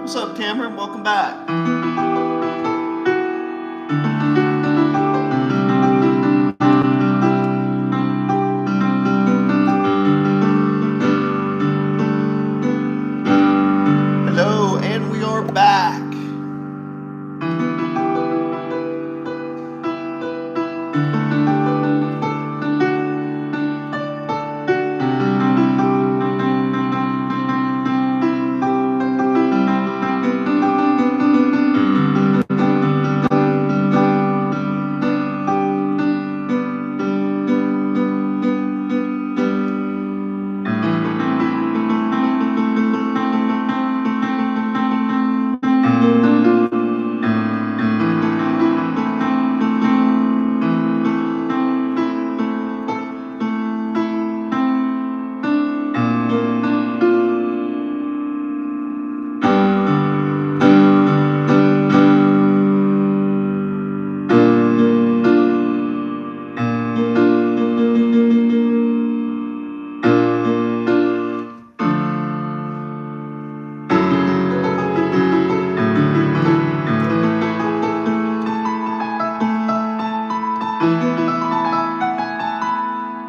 What's up, Cameron? Welcome back. Hello, and we are back.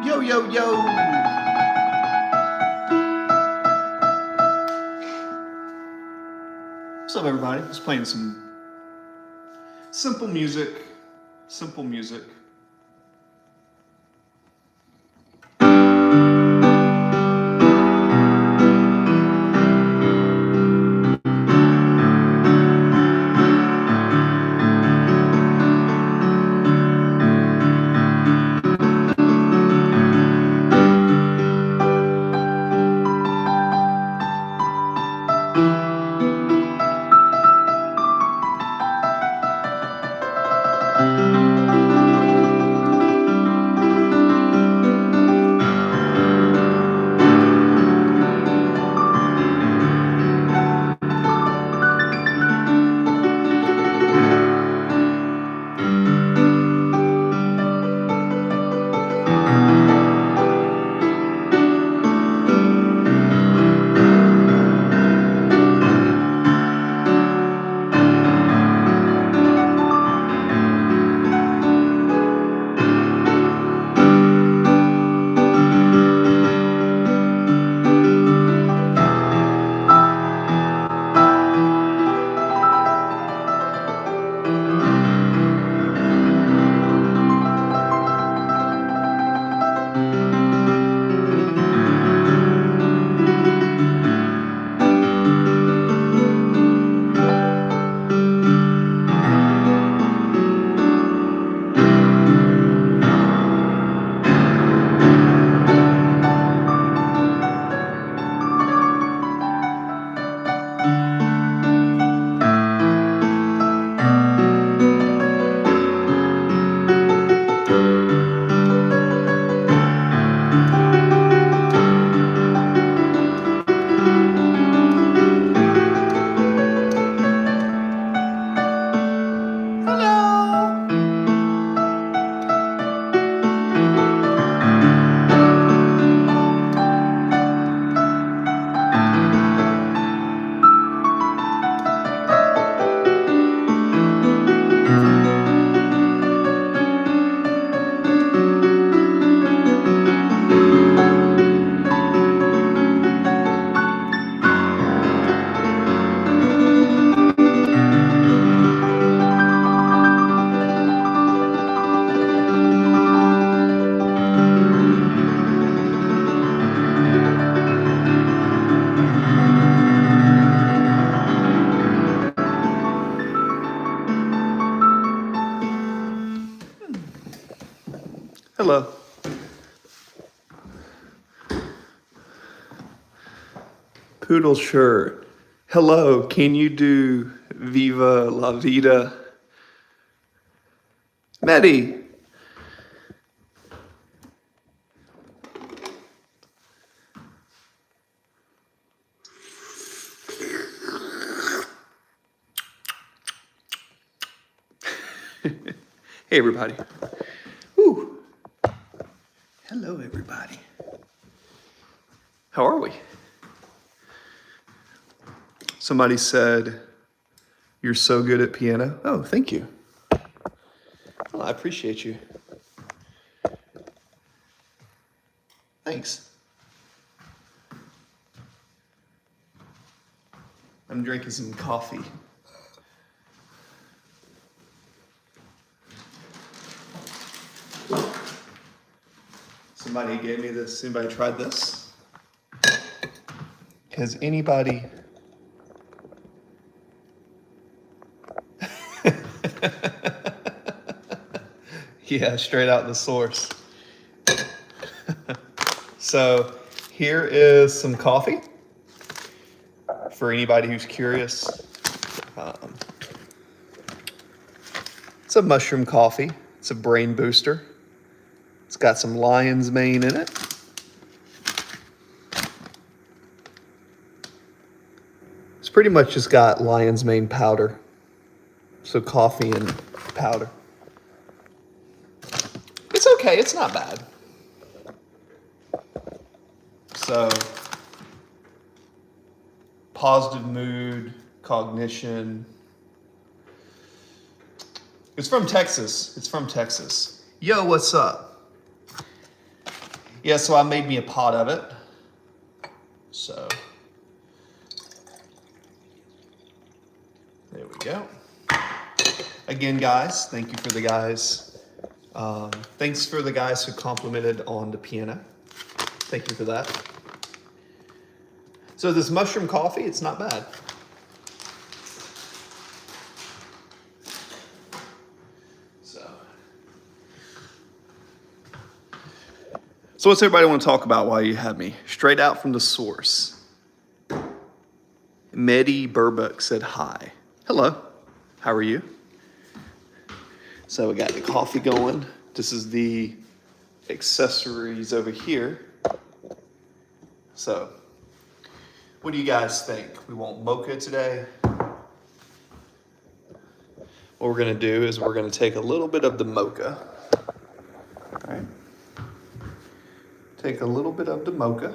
Yo, yo, yo. What's up, everybody? Just playing some simple music. Simple music. Hello. Poodle shirt. Hello, can you do Viva La Vida? Maddie. Hey, everybody. Whew. Hello, everybody. How are we? Somebody said, "You're so good at piano." Oh, thank you. Oh, I appreciate you. Thanks. I'm drinking some coffee. Somebody gave me this. Anybody tried this? Has anybody... Yeah, straight out the source. So here is some coffee for anybody who's curious. It's a mushroom coffee. It's a brain booster. It's got some lion's mane in it. It's pretty much just got lion's mane powder. So coffee and powder. It's okay, it's not bad. So, positive mood, cognition. It's from Texas. It's from Texas. Yo, what's up? Yeah, so I made me a pot of it. So, there we go. Again, guys, thank you for the guys. Thanks for the guys who complimented on the piano. Thank you for that. So this mushroom coffee, it's not bad. So what's everybody want to talk about while you have me? Straight out from the source. Medi Burbuck said hi. Hello, how are you? So we got the coffee going. This is the accessories over here. So, what do you guys think? We want mocha today. What we're gonna do is we're gonna take a little bit of the mocha. All right. Take a little bit of the mocha.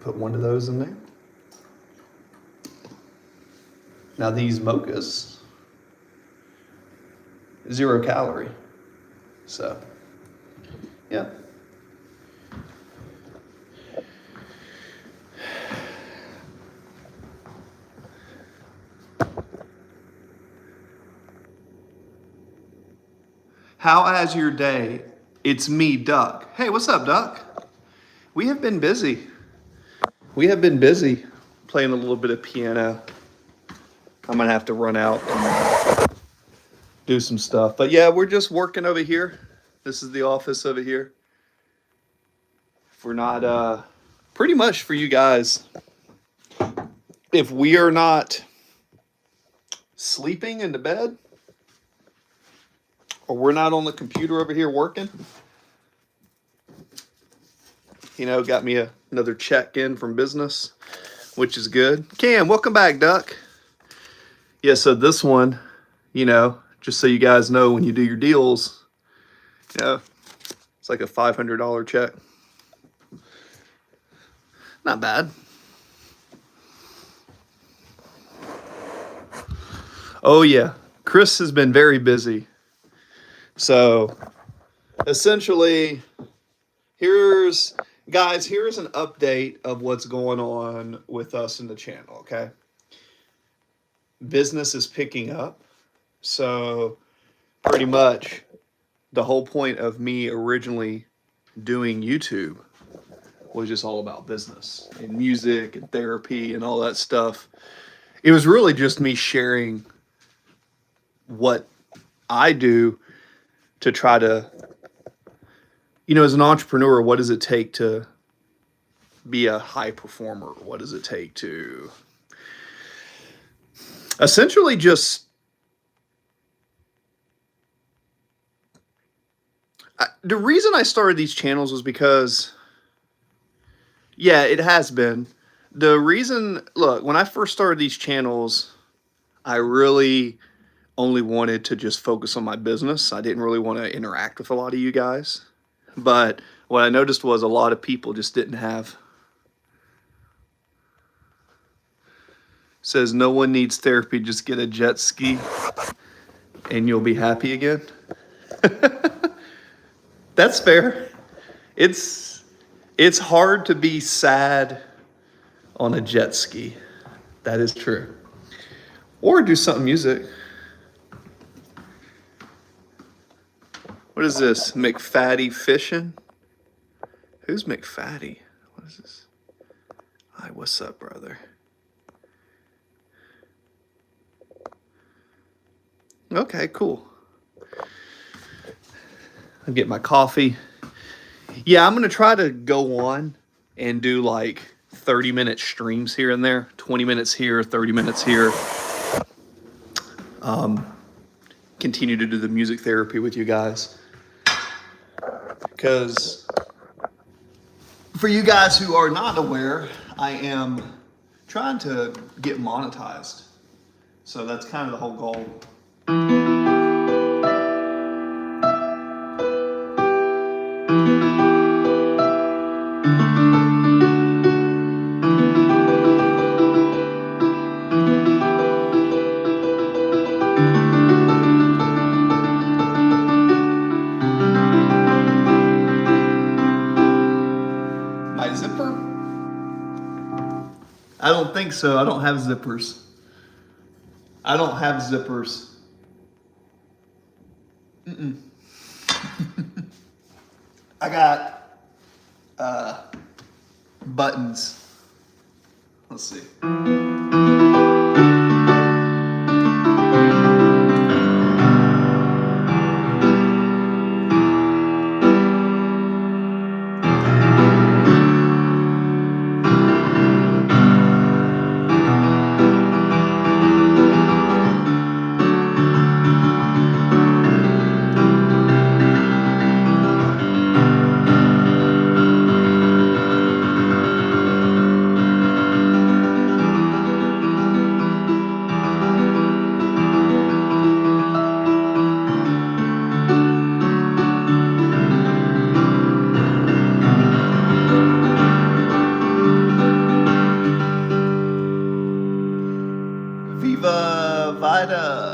Put one of those in there. Now these mochas, 0 calorie. So, yeah. How has your day? It's me, Duck. Hey, what's up, Duck? We have been busy. We have been busy playing a little bit of piano. I'm gonna have to run out and do some stuff. But yeah, we're just working over here. This is the office over here. If we're not, pretty much for you guys, if we are not sleeping in the bed, or we're not on the computer over here working, you know, got me another check in from business, which is good. Cam, welcome back, Duck. Yeah, so this one, you know, just so you guys know, when you do your deals, you know, it's like a $500 check. Not bad. Oh yeah, Chris has been very busy. So essentially, here's an update of what's going on with us in the channel, okay? Business is picking up. So pretty much the whole point of me originally doing YouTube was just all about business and music and therapy and all that stuff. It was really just me sharing what I do to try to, you know, as an entrepreneur, what does it take to be a high performer? What does it take to essentially just the reason I started these channels was because, yeah, it has been. The reason, look, when I first started these channels, I really only wanted to just focus on my business. I didn't really want to interact with a lot of you guys. But what I noticed was a lot of people just didn't have says no one needs therapy, just get a jet ski and you'll be happy again. That's fair. It's it's hard to be sad on a jet ski. That is true. Or do something music. What is this? McFatty fishing? Who's McFatty? What is this? Hi, what's up, brother? Okay, cool. I'll get my coffee. Yeah, I'm gonna try to go on and do like 30-minute streams here and there, 20 minutes here, 30 minutes here. Continue to do the music therapy with you guys. Because for you guys who are not aware, I am trying to get monetized. So that's kind of the whole goal. My zipper? I don't think so. I don't have zippers. I don't have zippers. Mm-mm. I got buttons. Let's see. Viva Vida.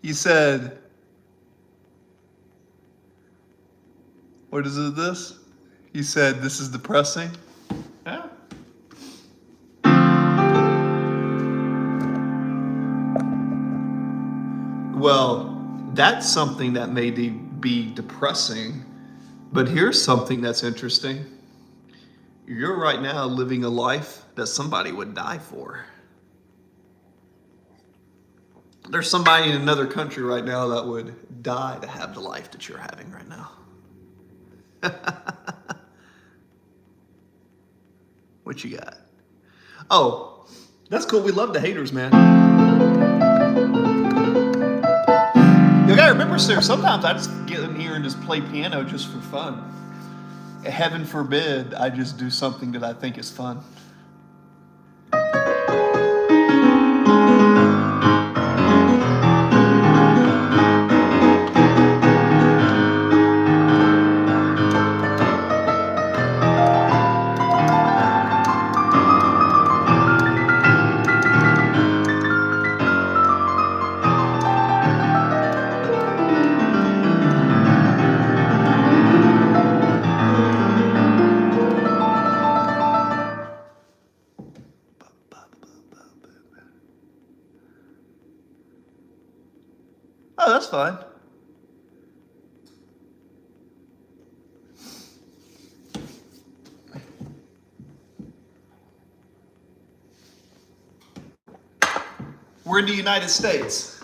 You said, what is it this? You said this is depressing? Yeah. Well, that's something that may be depressing, but here's something that's interesting. You're right now living a life that somebody would die for. There's somebody in another country right now that would die to have the life that you're having right now. What you got? Oh, that's cool. We love the haters, man. You gotta remember, sir, sometimes I just get in here and just play piano just for fun. Heaven forbid I just do something that I think is fun. Oh, that's fine. We're in the United States.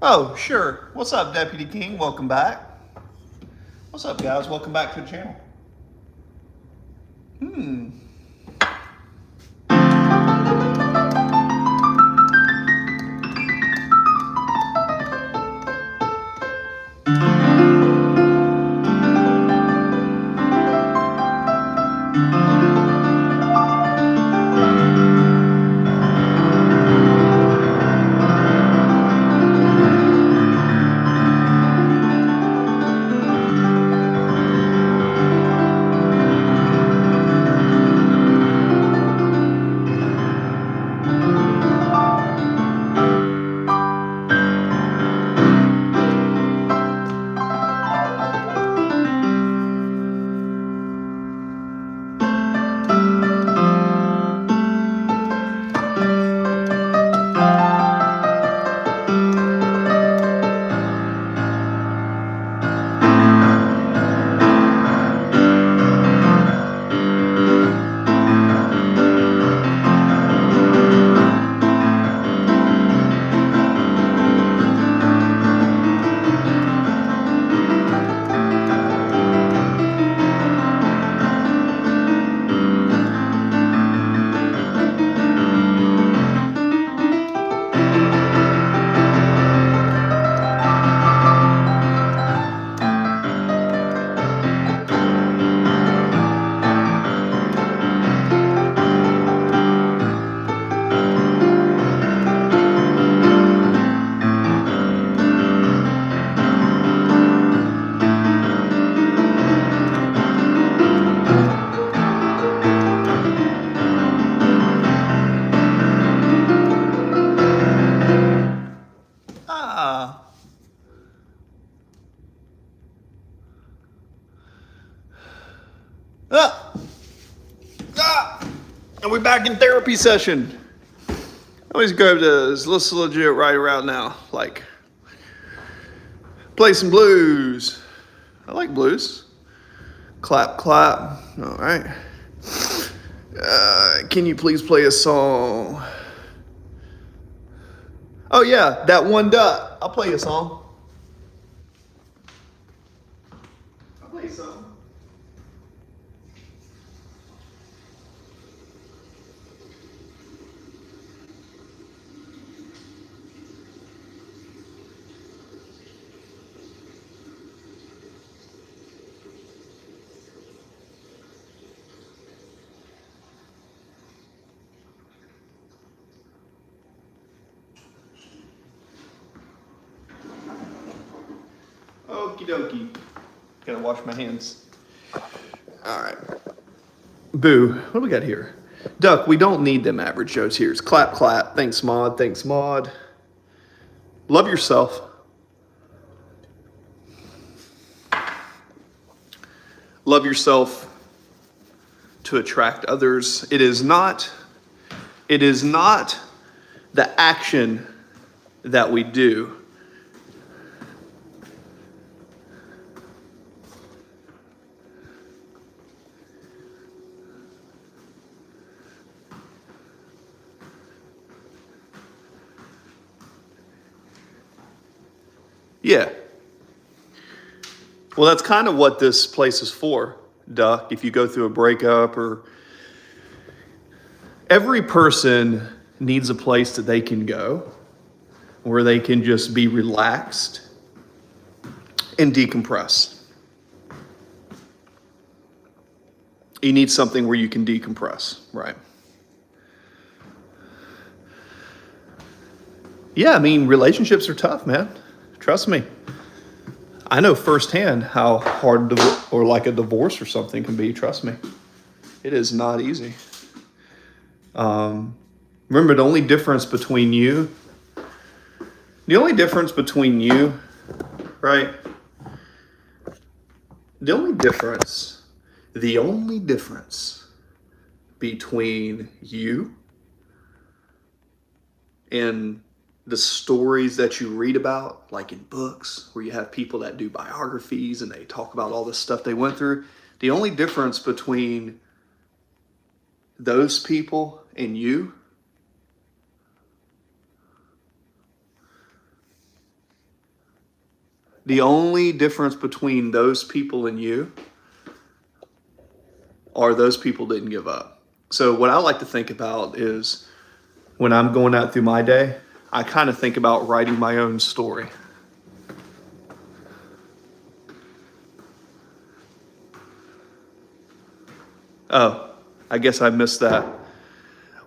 Oh, sure. What's up, Deputy King? Welcome back. What's up, guys? Welcome back to the channel. Hmm. Ah. Ah. Ah. And we're back in therapy session. I always grab this. Let's legit right around now. Like, play some blues. I like blues. Clap, clap. All right. Can you please play a song? Oh, yeah, that one duck. I'll play a song. I'll play a song. Okie dokie. Gotta wash my hands. All right. Boo. What do we got here? Duck, we don't need them average Joe's here. Clap, clap. Thanks, Maud. Thanks, Maud. Love yourself. Love yourself to attract others. It is not the action that we do. Yeah. Well, that's kind of what this place is for, Duck. If you go through a breakup or every person needs a place that they can go where they can just be relaxed and decompress. You need something where you can decompress, right? Yeah, I mean, relationships are tough, man. Trust me. I know firsthand how hard or like a divorce or something can be. Trust me. It is not easy. Remember, the only difference between you, right? The only difference between you and the stories that you read about, like in books, where you have people that do biographies and they talk about all this stuff they went through, the only difference between those people and you The only difference between those people and you are those people didn't give up. So what I like to think about is when I'm going out through my day, I kind of think about writing my own story. Oh, I guess I missed that.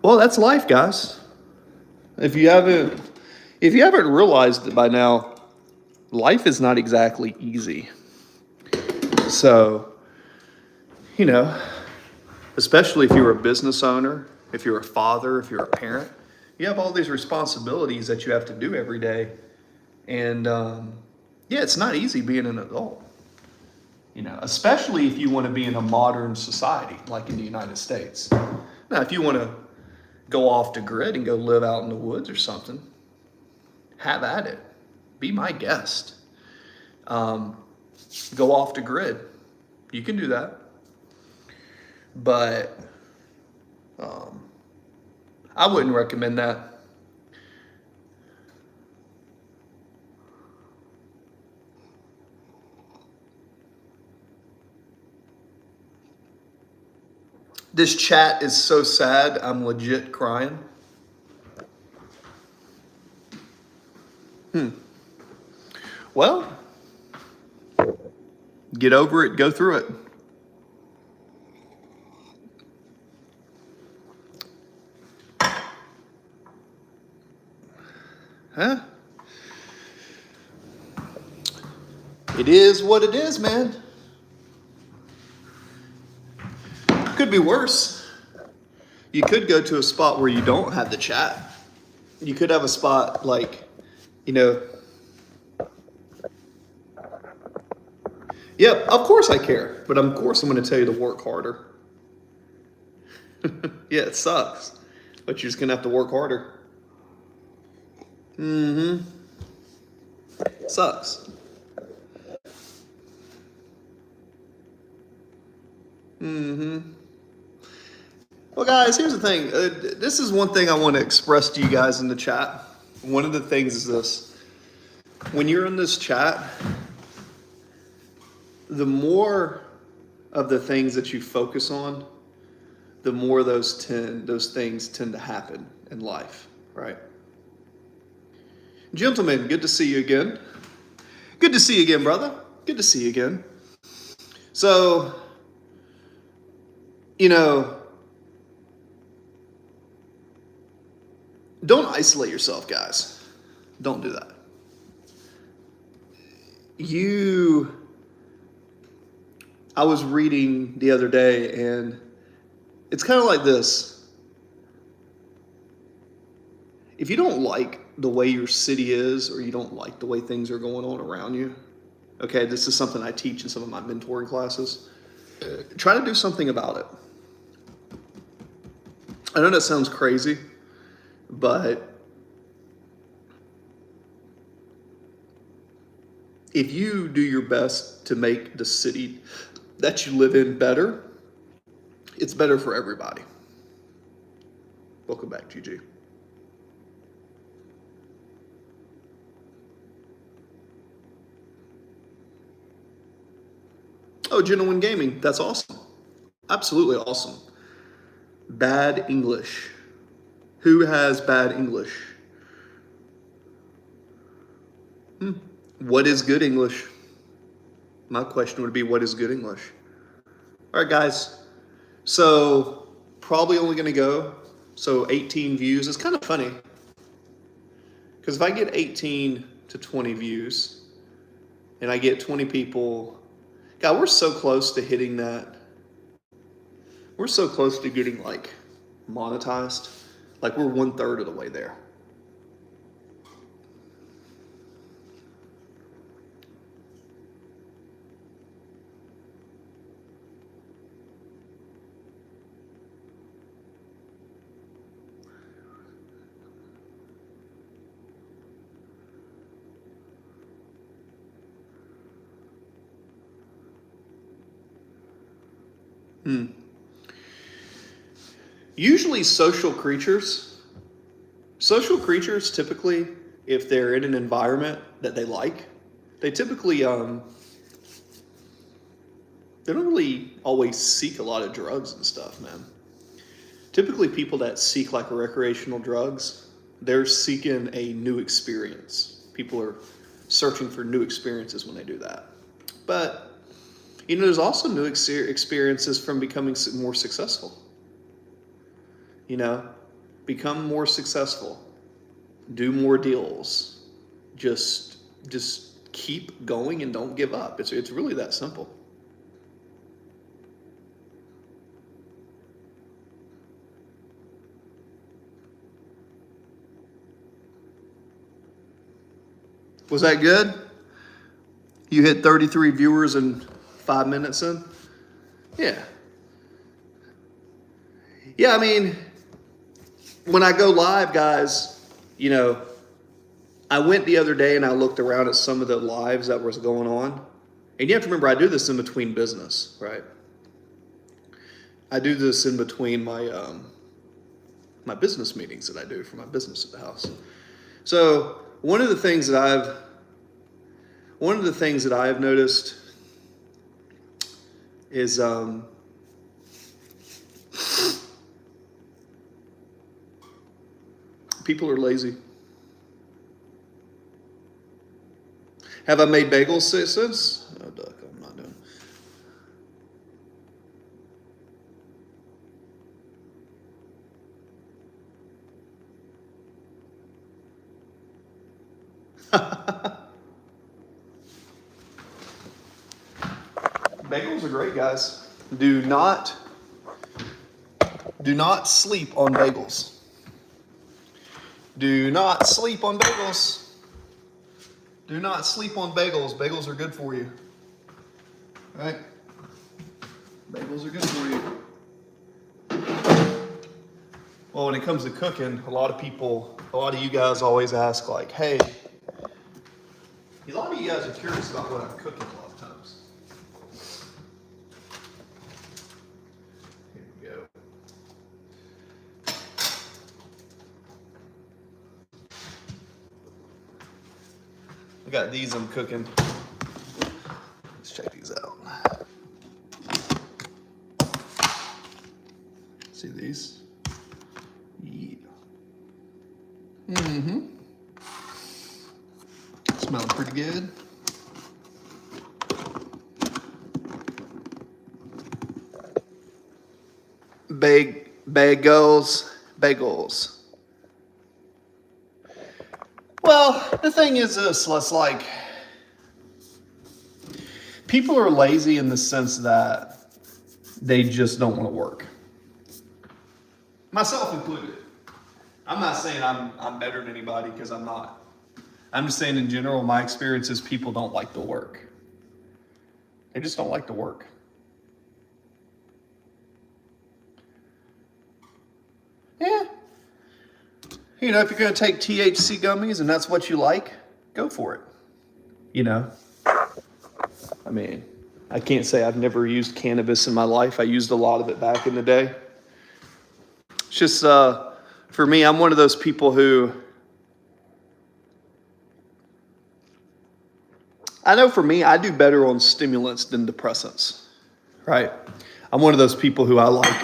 Well, that's life, guys. If you haven't realized it by now, life is not exactly easy. So, you know, especially if you're a business owner, if you're a father, if you're a parent, you have all these responsibilities that you have to do every day. And yeah, it's not easy being an adult, especially if you want to be in a modern society like in the United States. Now, if you want to go off the grid and go live out in the woods or something, have at it. Be my guest. Go off the grid. You can do that. But I wouldn't recommend that. This chat is so sad, I'm legit crying. Well, get over it, go through it. Huh? It is what it is, man. Could be worse. You could go to a spot where you don't have the chat. You could have a spot like, yep, of course I care, but of course I'm going to tell you to work harder. Yeah, it sucks, but you're just going to have to work harder. Sucks. Well, guys, here's the thing. This is one thing I want to express to you guys in the chat. One of the things is this. When you're in this chat, the more of the things that you focus on, the more those things tend to happen in life, right? Gentlemen, good to see you again. Good to see you again, brother. Good to see you again. So, don't isolate yourself, guys. Don't do that. I was reading the other day, and it's kind of like this. If you don't like the way your city is, or you don't like the way things are going on around you, okay, this is something I teach in some of my mentoring classes. Try to do something about it. I know that sounds crazy, but if you do your best to make the city that you live in better, it's better for everybody. Welcome back, GG. Oh, Genuine Gaming, that's awesome. Absolutely awesome. Bad English. Who has bad English? What is good English? My question would be, what is good English? All right, guys. So probably only going to go, 18 views. It's kind of funny. Because if I get 18 to 20 views, and I get 20 people, God, we're so close to hitting that. We're so close to getting, monetized. We're 1/3 of the way there. Usually social creatures typically, if they're in an environment that they like, they typically they don't really always seek a lot of drugs and stuff, man. Typically, people that seek like recreational drugs, they're seeking a new experience. People are searching for new experiences when they do that. But, there's also new experiences from becoming more successful. Become more successful, do more deals, just keep going and don't give up. It's really that simple. Was that good? You hit 33 viewers in 5 minutes in? Yeah. Yeah, I mean, when I go live, guys, I went the other day and I looked around at some of the lives that was going on. And you have to remember, I do this in between business, right? I do this in between my my business meetings that I do for my business at the house. So one of the things that I've noticed is people are lazy. Have I made bagels since? Oh, duck, I'm not doing. Bagels are great, guys. Do not sleep on bagels. Do not sleep on bagels. Do not sleep on bagels. Bagels are good for you. Right? Bagels are good for you. Well, when it comes to cooking, a lot of you guys always ask like, hey, a lot of you guys are curious about what I'm cooking a lot of times. Here we go. I got these I'm cooking. Let's check these out. See these? Yeah. Mm-hmm. Smelling pretty good. Bagels. Well, the thing is this, let's like, people are lazy in the sense that they just don't want to work. Myself included. I'm not saying I'm better than anybody because I'm not. I'm just saying in general, my experience is people don't like to work. They just don't like to work. Yeah. If you're going to take THC gummies and that's what you like, go for it. I mean, I can't say I've never used cannabis in my life. I used a lot of it back in the day. It's just, for me, I'm one of those people who, I know for me, I do better on stimulants than depressants, right? I'm one of those people who I like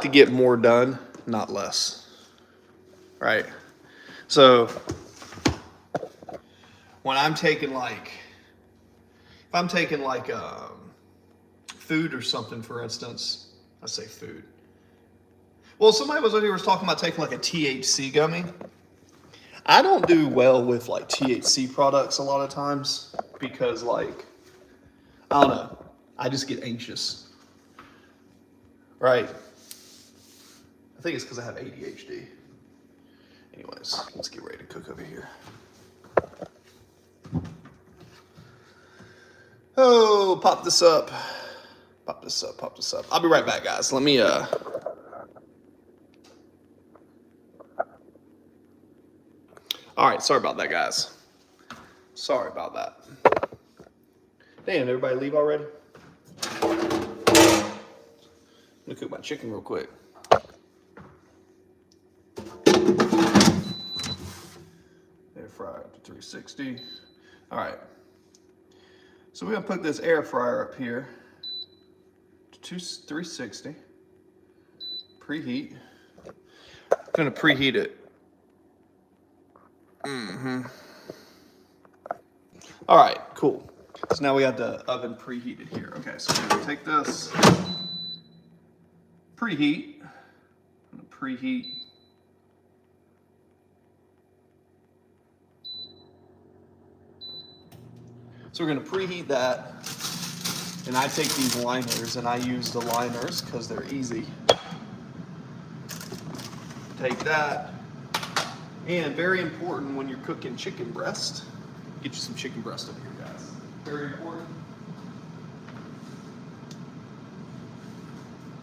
to get more done, not less, right? So when I'm taking if I'm taking food or something, for instance, I say food. Well, somebody was talking about taking like a THC gummy. I don't do well with like THC products a lot of times because I don't know, I just get anxious, right? I think it's because I have ADHD. Anyways, let's get ready to cook over here. Oh, pop this up. I'll be right back, guys. Let me, All right, sorry about that, guys. Sorry about that. Damn, everybody leave already? Let me cook my chicken real quick. There fryer up to 360. All right. So we're gonna put this air fryer up here to 360. Preheat. Gonna preheat it. All right, cool. So now we got the oven preheated here. Okay, so we're gonna take this, preheat, preheat. So we're gonna preheat that, and I take these liners, and I use the liners because they're easy. Take that, and very important when you're cooking chicken breast, get you some chicken breast over here, guys. Very important.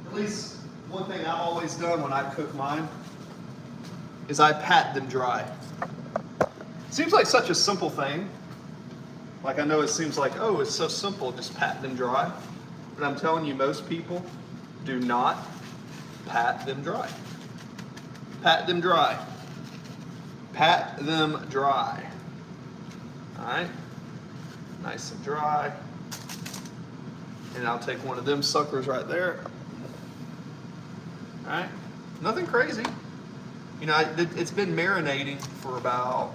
At least one thing I've always done when I cook mine is I pat them dry. Seems like such a simple thing. Like I know it seems like, oh, it's so simple, just pat them dry. But I'm telling you, most people do not pat them dry. Pat them dry. Pat them dry. All right, nice and dry. And I'll take one of them suckers right there. All right, nothing crazy. You know, it's been marinating for about,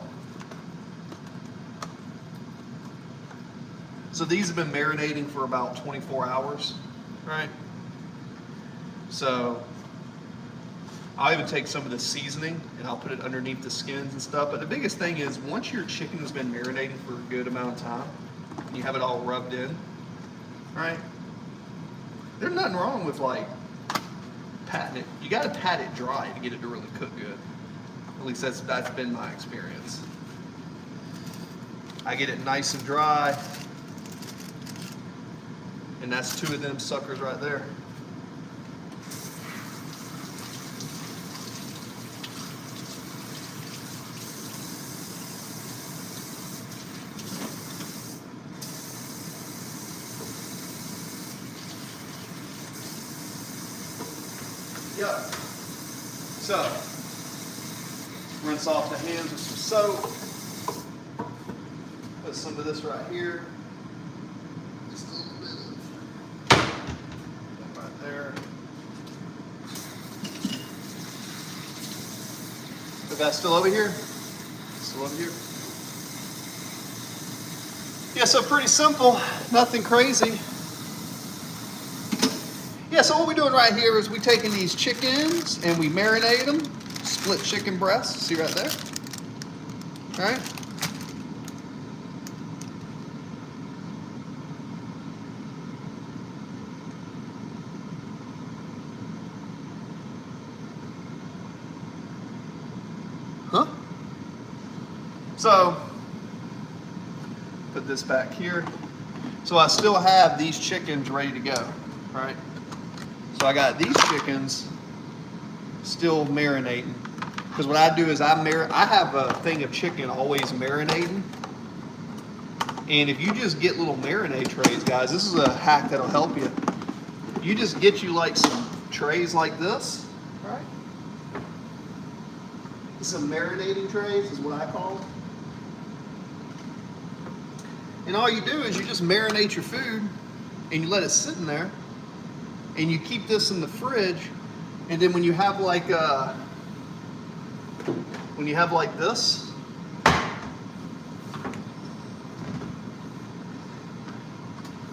so these have been marinating for about 24 hours, right? So I'll even take some of the seasoning and I'll put it underneath the skins and stuff. But the biggest thing is once your chicken has been marinating for a good amount of time, and you have it all rubbed in, right? There's nothing wrong with like patting it. You got to pat it dry to get it to really cook good. At least that's been my experience. I get it nice and dry, and that's two of them suckers right there. Yep. So, rinse off the hands with some soap. Put some of this right here. Just a little bit of that right there. The guy's still over here? Still over here? Yeah, so pretty simple, nothing crazy. Yeah, so what we're doing right here is we're taking these chickens and we marinate them, split chicken breasts, see right there? All right? Huh? So, put this back here. So I still have these chickens ready to go, right? So I got these chickens still marinating. Because what I do is I have a thing of chicken always marinating. And if you just get little marinade trays, guys, this is a hack that'll help you. You just get you like some trays like this, right? Some marinating trays is what I call them. And all you do is you just marinate your food and you let it sit in there. And you keep this in the fridge, and then when you have like this,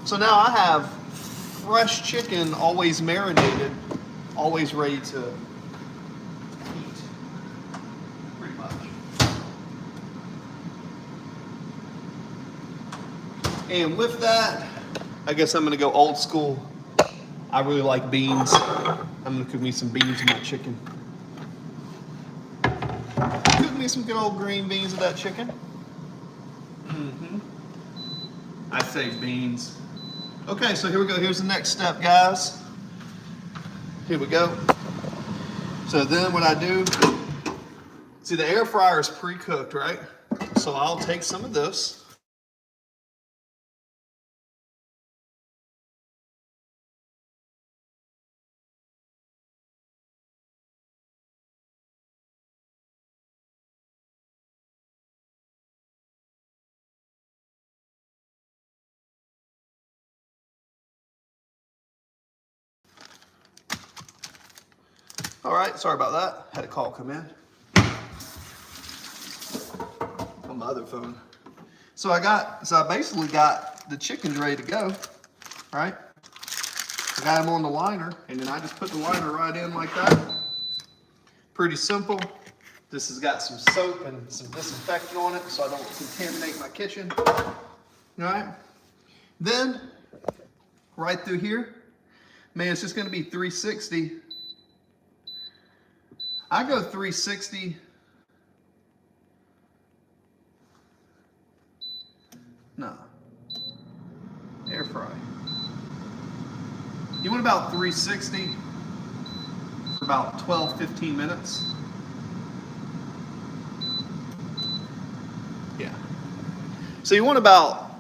so now I have fresh chicken, always marinated, always ready to eat, pretty much. And with that, I guess I'm gonna go old school. I really like beans. I'm gonna cook me some beans with my chicken. Cook me some good old green beans with that chicken. I say beans. Okay, so here we go. Here's the next step, guys. Here we go. So then what I do, see the air fryer is pre-cooked, right? So I'll take some of this. All right, sorry about that. Had a call come in on my other phone. So I basically got the chickens ready to go, right? I got them on the liner, and then I just put the liner right in like that. Pretty simple. This has got some soap and some disinfectant on it so I don't contaminate my kitchen. All right? Then, right through here, man, it's just gonna be 360. I go 360. No. Air fry. You want about 360 for about 12, 15 minutes. Yeah. So you want about,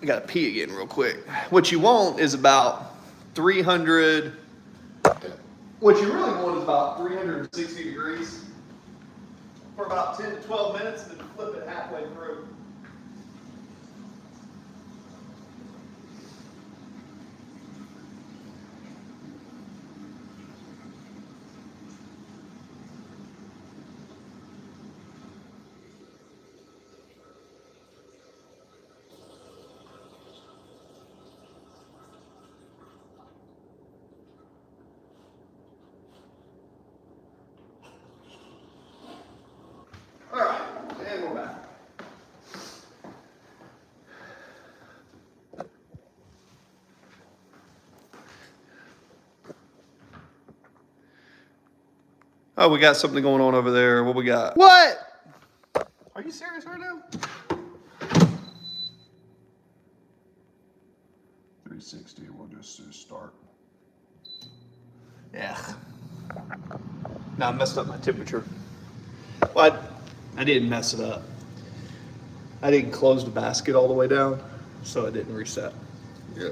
I gotta pee again real quick. What you want is about 300, what you really want is about 360 degrees for about 10 to 12 minutes, and then flip it halfway through. All right, and we're back. Oh, we got something going on over there. What we got? What? Are you serious right now? 360, we'll just do start. Yeah. Now I messed up my temperature. Well, I didn't mess it up. I didn't close the basket all the way down, so it didn't reset. Yeah.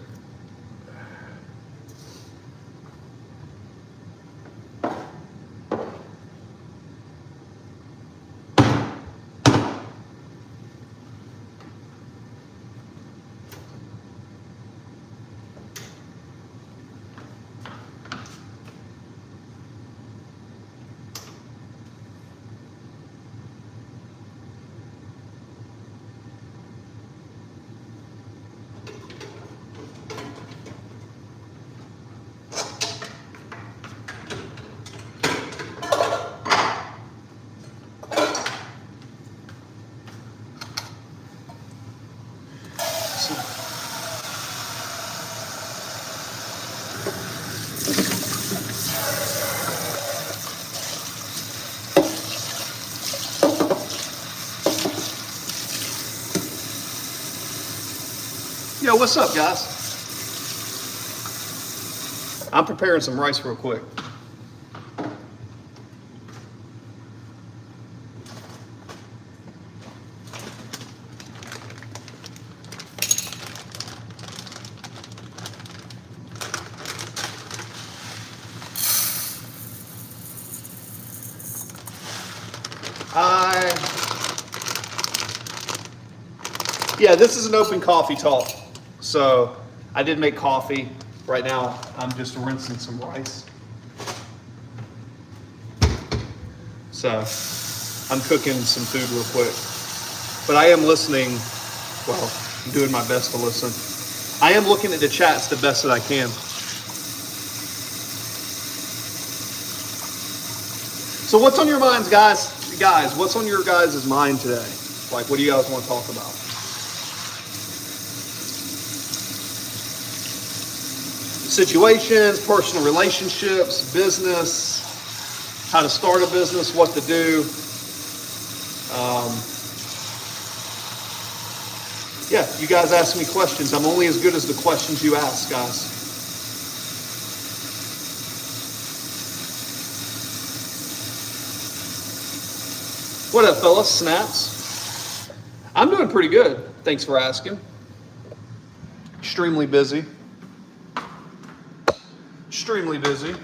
Yo, what's up, guys? I'm preparing some rice real quick. Yeah, this is an open coffee talk. So I did make coffee. Right now, I'm just rinsing some rice. So I'm cooking some food real quick. But I am listening. Well, I'm doing my best to listen. I am looking at the chats the best that I can. So what's on your minds, guys? Guys, what's on your guys' mind today? Like, what do you guys want to talk about? Situations, personal relationships, business, how to start a business, what to do. Yeah, you guys ask me questions. I'm only as good as the questions you ask, guys. What up, fellas? Snaps? I'm doing pretty good. Thanks for asking. Extremely busy. Extremely busy.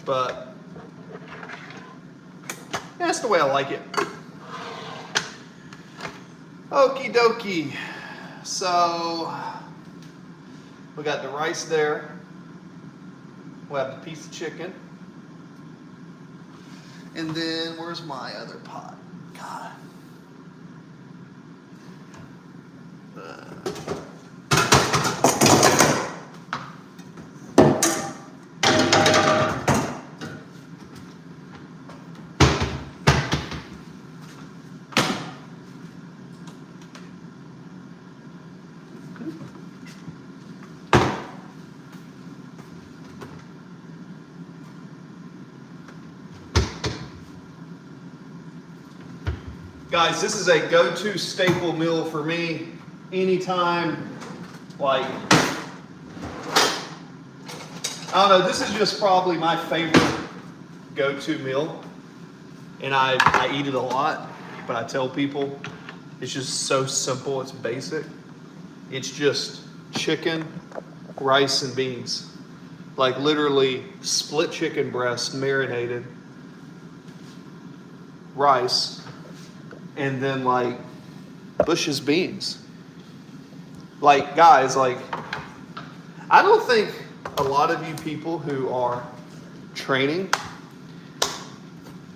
But that's the way I like it. Okie dokie. So We got the rice there. We'll have the piece of chicken. And then, where's my other pot? God. Guys, this is a go-to staple meal for me. Anytime, like, I don't know, this is just probably my favorite go-to meal. And I eat it a lot, but I tell people it's just so simple, it's basic. It's just chicken, rice, and beans. Like literally split chicken breast, marinated, rice, and then like Bush's beans. Like guys, like I don't think a lot of you people who are training,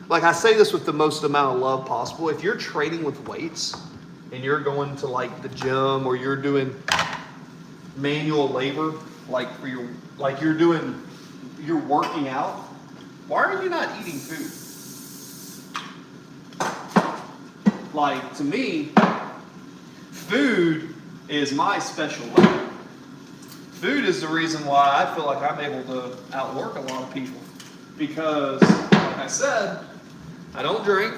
like I say this with the most amount of love possible, if you're training with weights and you're going to like the gym or you're doing manual labor, like for your, like you're working out, why are you not eating food? Like, to me, food is my special weapon. Food is the reason why I feel like I'm able to outwork a lot of people. Because, like I said, I don't drink.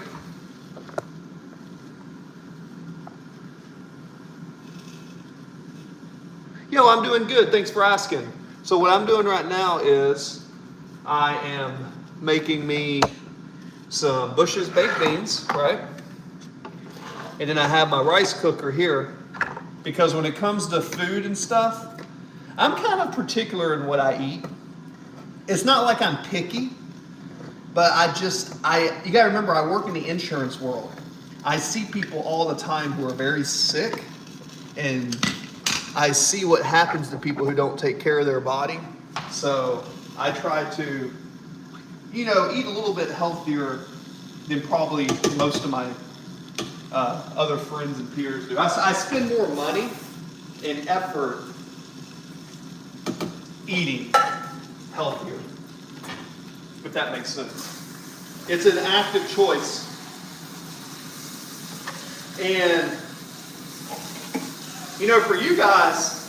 Yo, I'm doing good. Thanks for asking. So what I'm doing right now is I am making me some Bush's baked beans, right? And then I have my rice cooker here because when it comes to food and stuff, I'm kind of particular in what I eat. It's not like I'm picky, but you gotta remember, I work in the insurance world. I see people all the time who are very sick, and I see what happens to people who don't take care of their body. So I try to, eat a little bit healthier than probably most of my other friends and peers do. I spend more money and effort eating healthier, if that makes sense. It's an active choice. And, for you guys,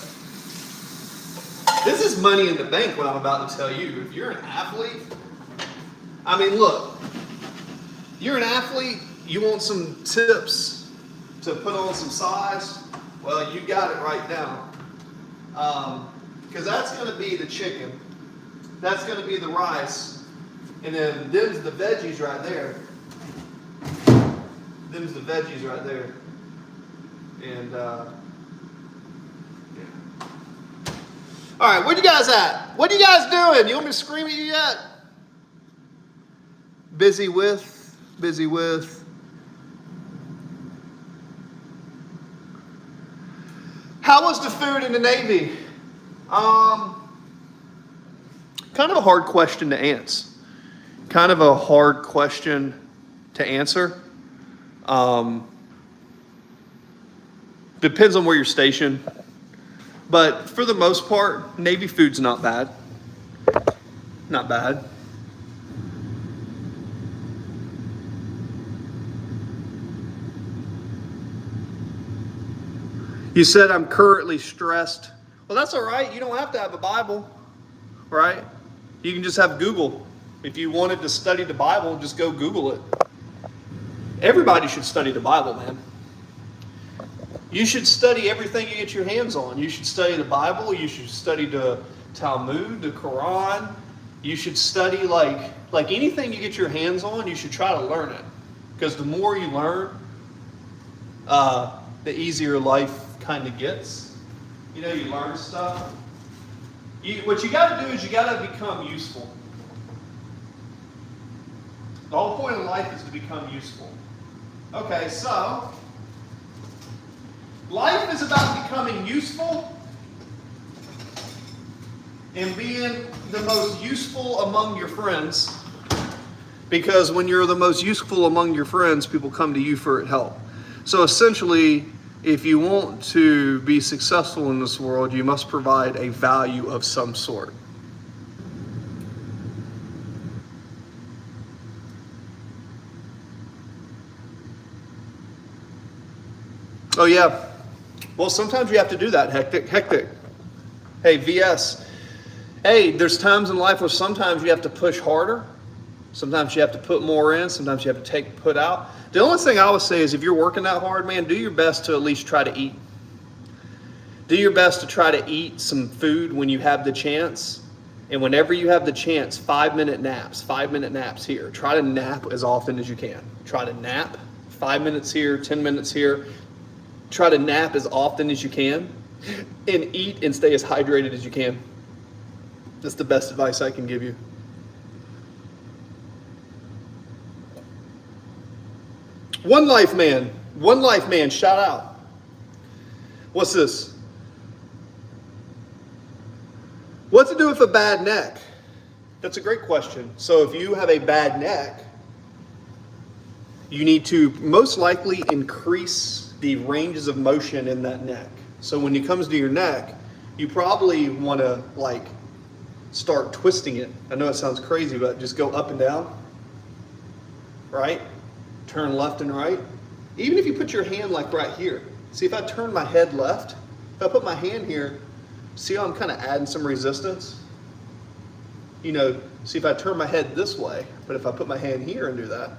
this is money in the bank what I'm about to tell you. If you're an athlete, I mean, look, you're an athlete, you want some tips to put on some size? Well, you got it right now. Because that's going to be the chicken. That's going to be the rice. And then them's the veggies right there. Them's the veggies right there. And, yeah. All right, where you guys at? What are you guys doing? You want me to scream at you yet? Busy with. How was the food in the Navy? Kind of a hard question to answer. Depends on where you're stationed. But for the most part, Navy food's not bad. Not bad. You said I'm currently stressed. Well, that's all right. You don't have to have a Bible, right? You can just have Google. If you wanted to study the Bible, just go Google it. Everybody should study the Bible, man. You should study everything you get your hands on. You should study the Bible. You should study the Talmud, the Quran. You should study like anything you get your hands on, you should try to learn it. Because the more you learn, the easier life kind of gets. You learn stuff. What you got to do is you got to become useful. The whole point of life is to become useful. Okay, so life is about becoming useful and being the most useful among your friends, because when you're the most useful among your friends, people come to you for help. So essentially, if you want to be successful in this world, you must provide a value of some sort. Oh yeah. Well, sometimes you have to do that. Hectic. Hey, VS. Hey, there's times in life where sometimes you have to push harder. Sometimes you have to put more in. Sometimes you have to put out. The only thing I would say is if you're working that hard, man, do your best to at least try to eat. Do your best to try to eat some food when you have the chance. And whenever you have the chance, 5-minute naps. 5-minute naps here. Try to nap as often as you can. Try to nap. 5 minutes here, 10 minutes here. Try to nap as often as you can. And eat and stay as hydrated as you can. That's the best advice I can give you. One Life Man, shout out. What's this? What to do with a bad neck? That's a great question. So if you have a bad neck, you need to most likely increase the ranges of motion in that neck. So when it comes to your neck, you probably want to start twisting it. I know it sounds crazy, but just go up and down, right? Turn left and right. Even if you put your hand right here. See, if I turn my head left, if I put my hand here, see how I'm kind of adding some resistance? See if I turn my head this way, but if I put my hand here and do that,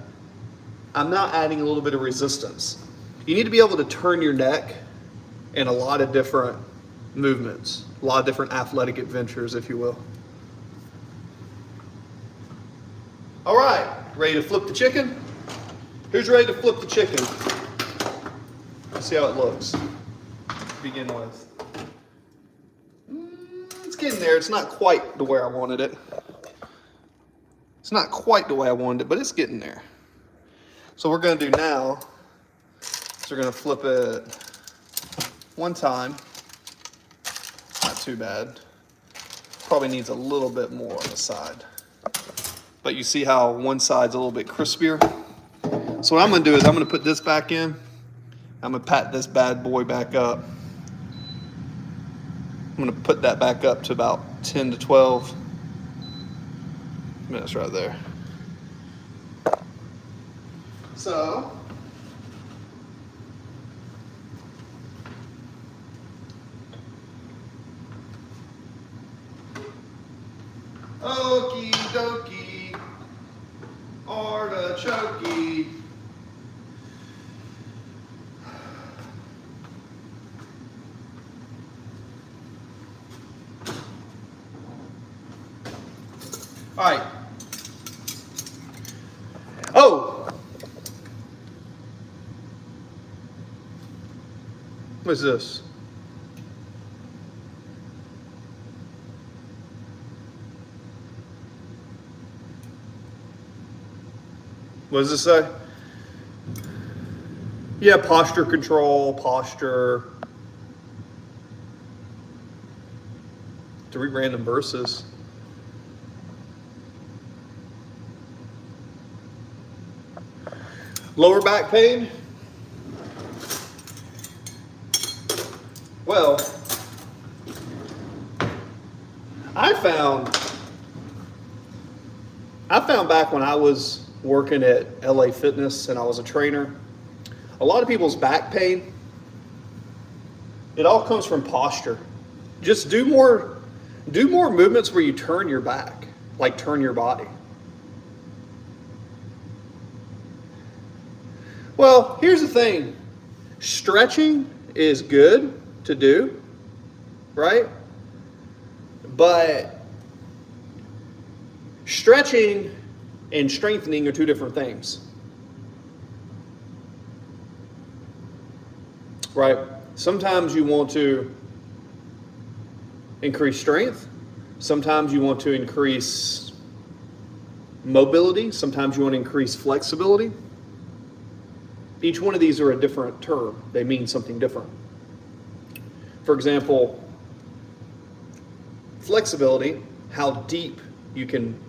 I'm now adding a little bit of resistance. You need to be able to turn your neck in a lot of different movements, a lot of different athletic adventures, if you will. All right, ready to flip the chicken? Who's ready to flip the chicken? Let's see how it looks to begin with. It's getting there. It's not quite the way I wanted it. It's not quite the way I wanted it, but it's getting there. So what we're going to do now is we're going to flip it one time. Not too bad. Probably needs a little bit more on the side. But you see how one side's a little bit crispier? So what I'm going to do is I'm going to put this back in. I'm going to pat this bad boy back up. I'm going to put that back up to about 10 to 12 minutes right there. So, okie dokie, artichoke. All right. Oh! What's this? What does this say? Yeah, posture control, posture. To read random verses. Lower back pain? Well, I found back when I was working at LA Fitness and I was a trainer, a lot of people's back pain, it all comes from posture. Just do more movements where you turn your back, like turn your body. Well, here's the thing. Stretching is good to do, right? But stretching and strengthening are two different things, right? Sometimes you want to increase strength. Sometimes you want to increase mobility. Sometimes you want to increase flexibility. Each one of these are a different term. They mean something different. For example, Flexibility, how deep you can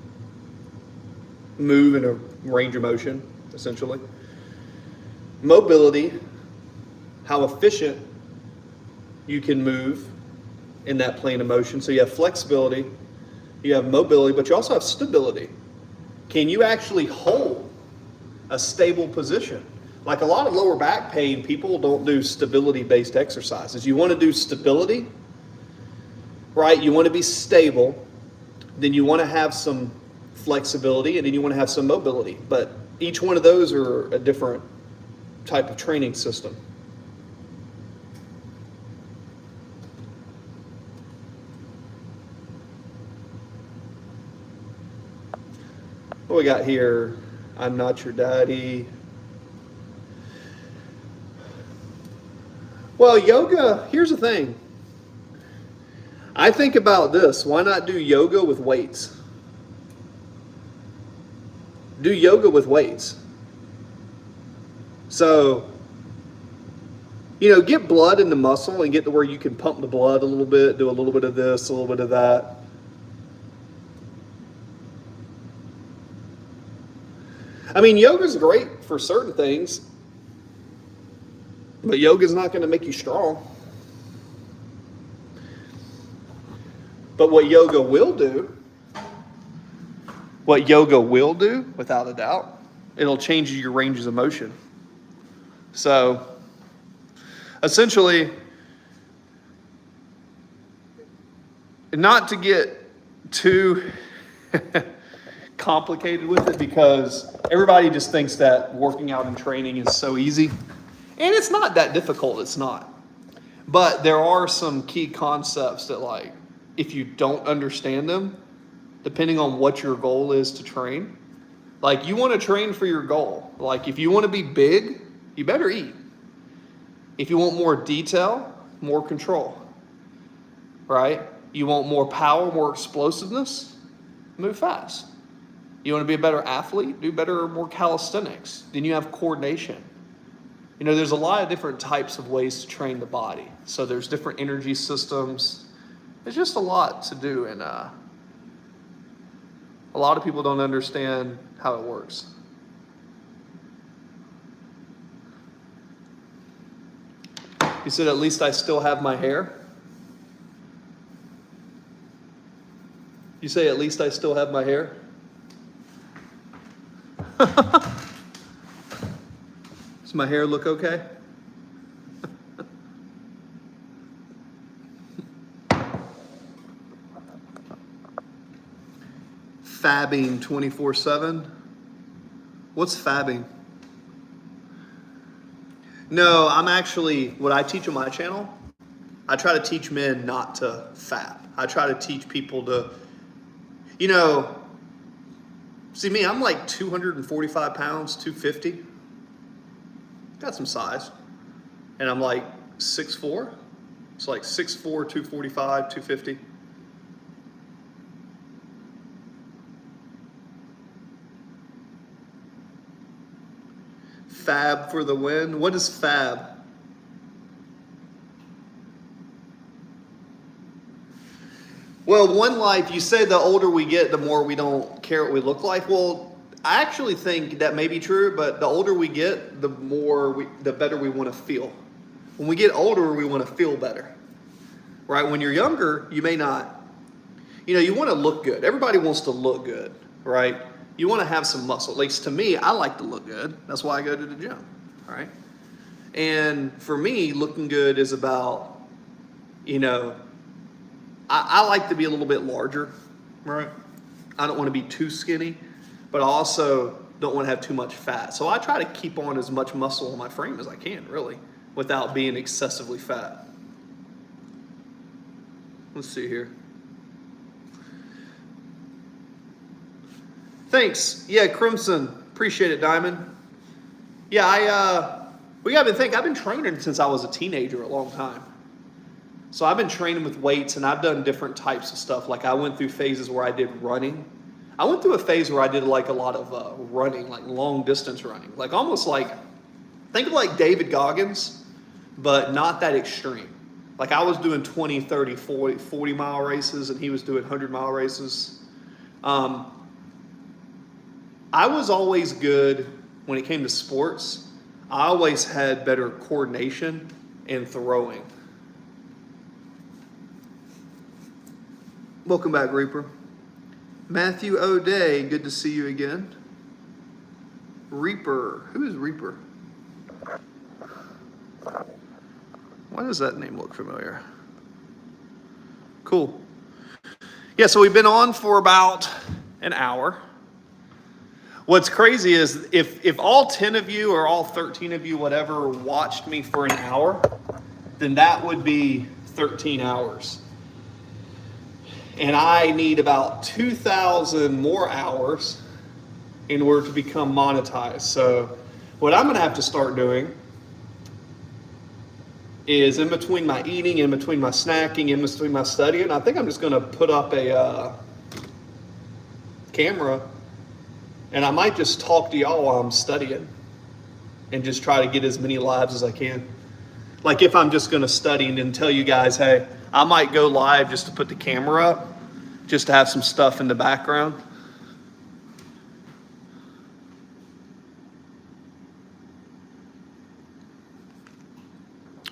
move in a range of motion, essentially. Mobility, how efficient you can move in that plane of motion. So you have flexibility, you have mobility, but you also have stability. Can you actually hold a stable position? Like a lot of lower back pain, people don't do stability-based exercises. You want to do stability, right? You want to be stable. Then you want to have some flexibility, and then you want to have some mobility. But each one of those are a different type of training system. What we got here? I'm not your daddy. Well, yoga, here's the thing. I think about this. Why not do yoga with weights? Do yoga with weights. So, get blood in the muscle and get to where you can pump the blood a little bit, do a little bit of this, a little bit of that. I mean, yoga's great for certain things, but yoga's not going to make you strong. But what yoga will do, without a doubt, it'll change your ranges of motion. So, essentially, not to get too complicated with it, because everybody just thinks that working out and training is so easy. And it's not that difficult, it's not. But there are some key concepts that, if you don't understand them, depending on what your goal is to train, you want to train for your goal. If you want to be big, you better eat. If you want more detail, more control, right? You want more power, more explosiveness, move fast. You want to be a better athlete, do better, more calisthenics. Then you have coordination. There's a lot of different types of ways to train the body. So there's different energy systems. There's just a lot to do, and a lot of people don't understand how it works. You said, at least I still have my hair? You say, at least I still have my hair? Does my hair look okay? Fabbing 24/7. What's fabbing? No, I'm actually, what I teach on my channel, I try to teach men not to fab. I try to teach people to, see me, I'm 245 pounds, 250. Got some size. And I'm 6'4". It's 6'4", 245, 250. Fab for the win. What is fab? Well, one life, you say the older we get, the more we don't care what we look like. Well, I actually think that may be true, but the older we get, the better we want to feel. When we get older, we want to feel better, right? When you're younger, you may not, you want to look good. Everybody wants to look good, right? You want to have some muscle. At least to me, I like to look good. That's why I go to the gym, right? And for me, looking good is about, I like to be a little bit larger, right? I don't want to be too skinny, but I also don't want to have too much fat. So I try to keep on as much muscle on my frame as I can, really, without being excessively fat. Let's see here. Thanks. Yeah, Crimson. Appreciate it, Diamond. Yeah, I've been training since I was a teenager a long time. So I've been training with weights, and I've done different types of stuff. I went through phases where I did running. I went through a phase where I did a lot of running, long distance running. Think of David Goggins, but not that extreme. Like I was doing 20, 30, 40 mile races and he was doing 100-mile races. I was always good when it came to sports. I always had better coordination and throwing. Welcome back, Reaper. Matthew O'Day, good to see you again. Reaper, who is Reaper? Why does that name look familiar? Cool. Yeah, so we've been on for about an hour. What's crazy is if all 10 of you or all 13 of you, whatever, watched me for an hour, then that would be 13 hours. And I need about 2,000 more hours in order to become monetized. So what I'm going to have to start doing is in between my eating, in between my snacking, in between my studying, I think I'm just going to put up a camera and I might just talk to y'all while I'm studying and just try to get as many lives as I can. Like if I'm just going to study and then tell you guys, hey, I might go live just to put the camera up, just to have some stuff in the background.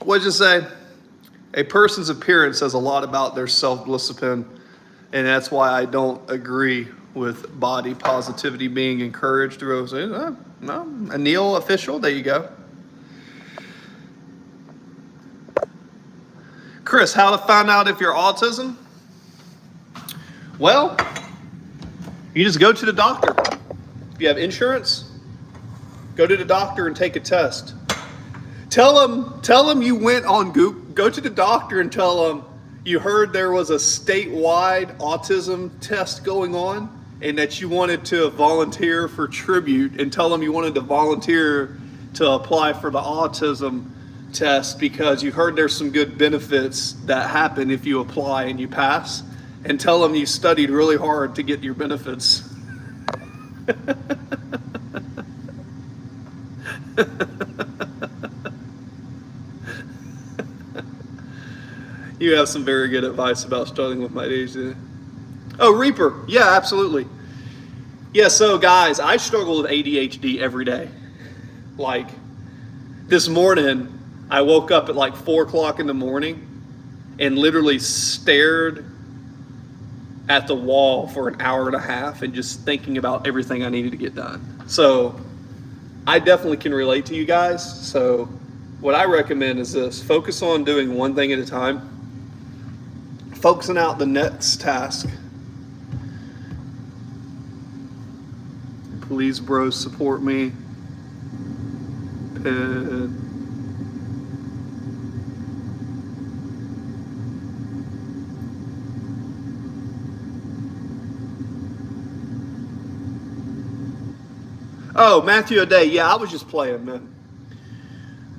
What'd you say? A person's appearance says a lot about their self-discipline, and that's why I don't agree with body positivity being encouraged through. No, a Neil official. There you go. Chris, how to find out if you're autism? Well, you just go to the doctor. If you have insurance, go to the doctor and take a test. Tell them you went on Google. Go to the doctor and tell them you heard there was a statewide autism test going on and that you wanted to volunteer for tribute, and tell them you wanted to volunteer to apply for the autism test because you heard there's some good benefits that happen if you apply and you pass, and tell them you studied really hard to get your benefits. You have some very good advice about struggling with my ADHD. Oh, Reaper. Yeah, absolutely. Yeah, so guys, I struggle with ADHD every day. Like this morning, I woke up at like 4 o'clock in the morning and literally stared at the wall for an hour and a half and just thinking about everything I needed to get done. So I definitely can relate to you guys. So what I recommend is this: focus on doing one thing at a time. Focusing out the next task. Please, bros, support me. Oh, Matthew O'Day. Yeah, I was just playing, man.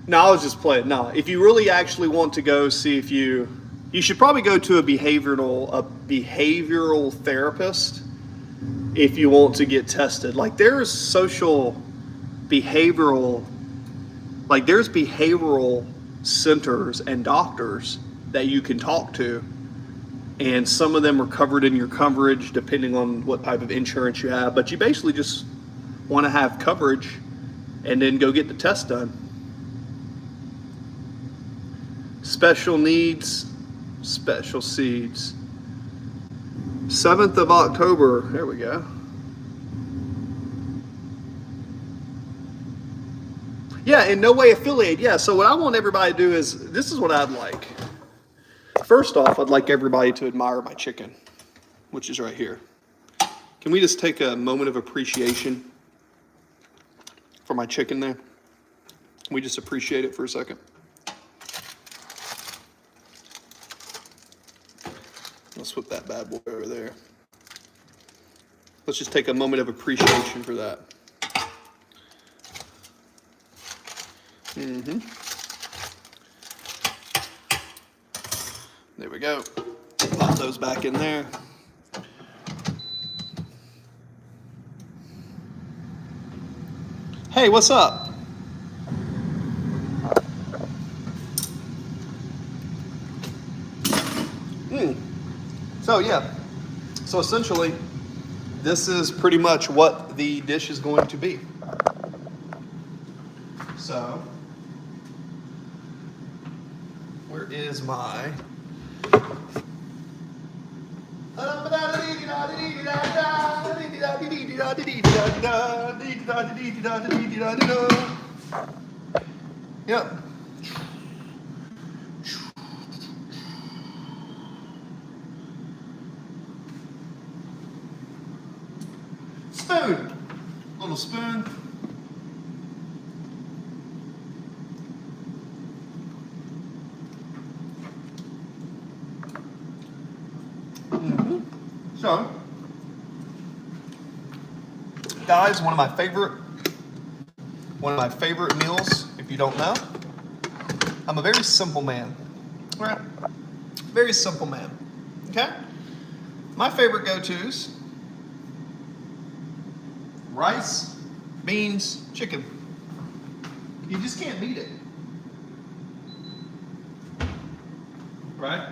No, I was just playing. No, if you really actually want to go see if you should probably go to a behavioral therapist if you want to get tested. Like there's behavioral centers and doctors that you can talk to, and some of them are covered in your coverage depending on what type of insurance you have, but you basically just want to have coverage and then go get the test done. Special needs, special seeds. 7th of October, there we go. Yeah, in no way affiliate. Yeah, so what I want everybody to do is, this is what I'd like. First off, I'd like everybody to admire my chicken, which is right here. Can we just take a moment of appreciation for my chicken there? Can we just appreciate it for a second? Let's flip that bad boy over there. Let's just take a moment of appreciation for that. There we go. Pop those back in there. Hey, what's up? So yeah, so essentially, this is pretty much what the dish is going to be. So, where is my... Yep. Spoon. Little spoon. So, guys, one of my favorite meals, if you don't know. I'm a very simple man. Right? Very simple man. Okay? My favorite go-tos: rice, beans, chicken. You just can't beat it. Right?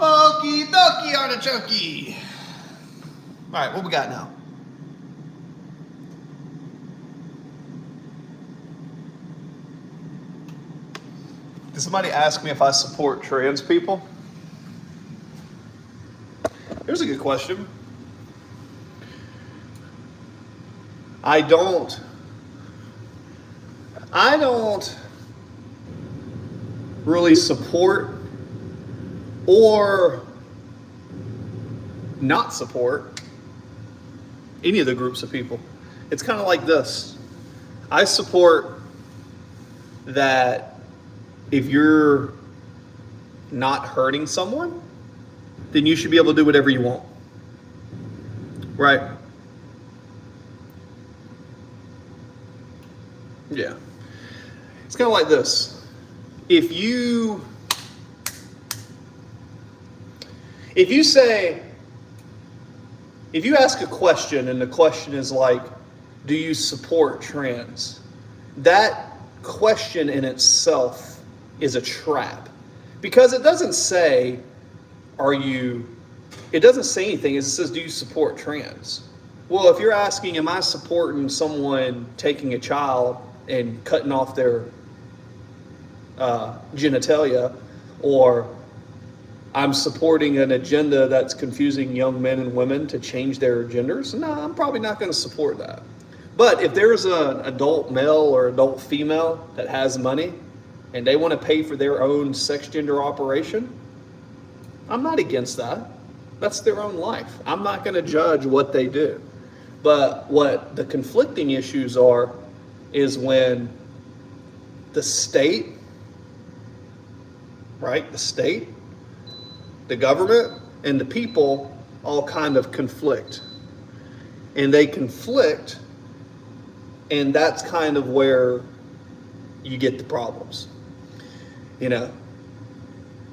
Okie dokie artichoke. All right, what we got now? Did somebody ask me if I support trans people? Here's a good question. I don't really support or not support any of the groups of people. It's kind of like this. I support that if you're not hurting someone, then you should be able to do whatever you want. Right? Yeah. It's kind of like this. If you ask a question and the question is like, do you support trans? That question in itself is a trap, because it doesn't say, it doesn't say anything. It says, do you support trans? Well, if you're asking, am I supporting someone taking a child and cutting off their genitalia, or I'm supporting an agenda that's confusing young men and women to change their genders, no, I'm probably not going to support that. But if there's an adult male or adult female that has money and they want to pay for their own sex gender operation, I'm not against that. That's their own life. I'm not going to judge what they do. But what the conflicting issues are is when the state, right, the government, and the people all kind of conflict. And they conflict, and that's kind of where you get the problems. You know,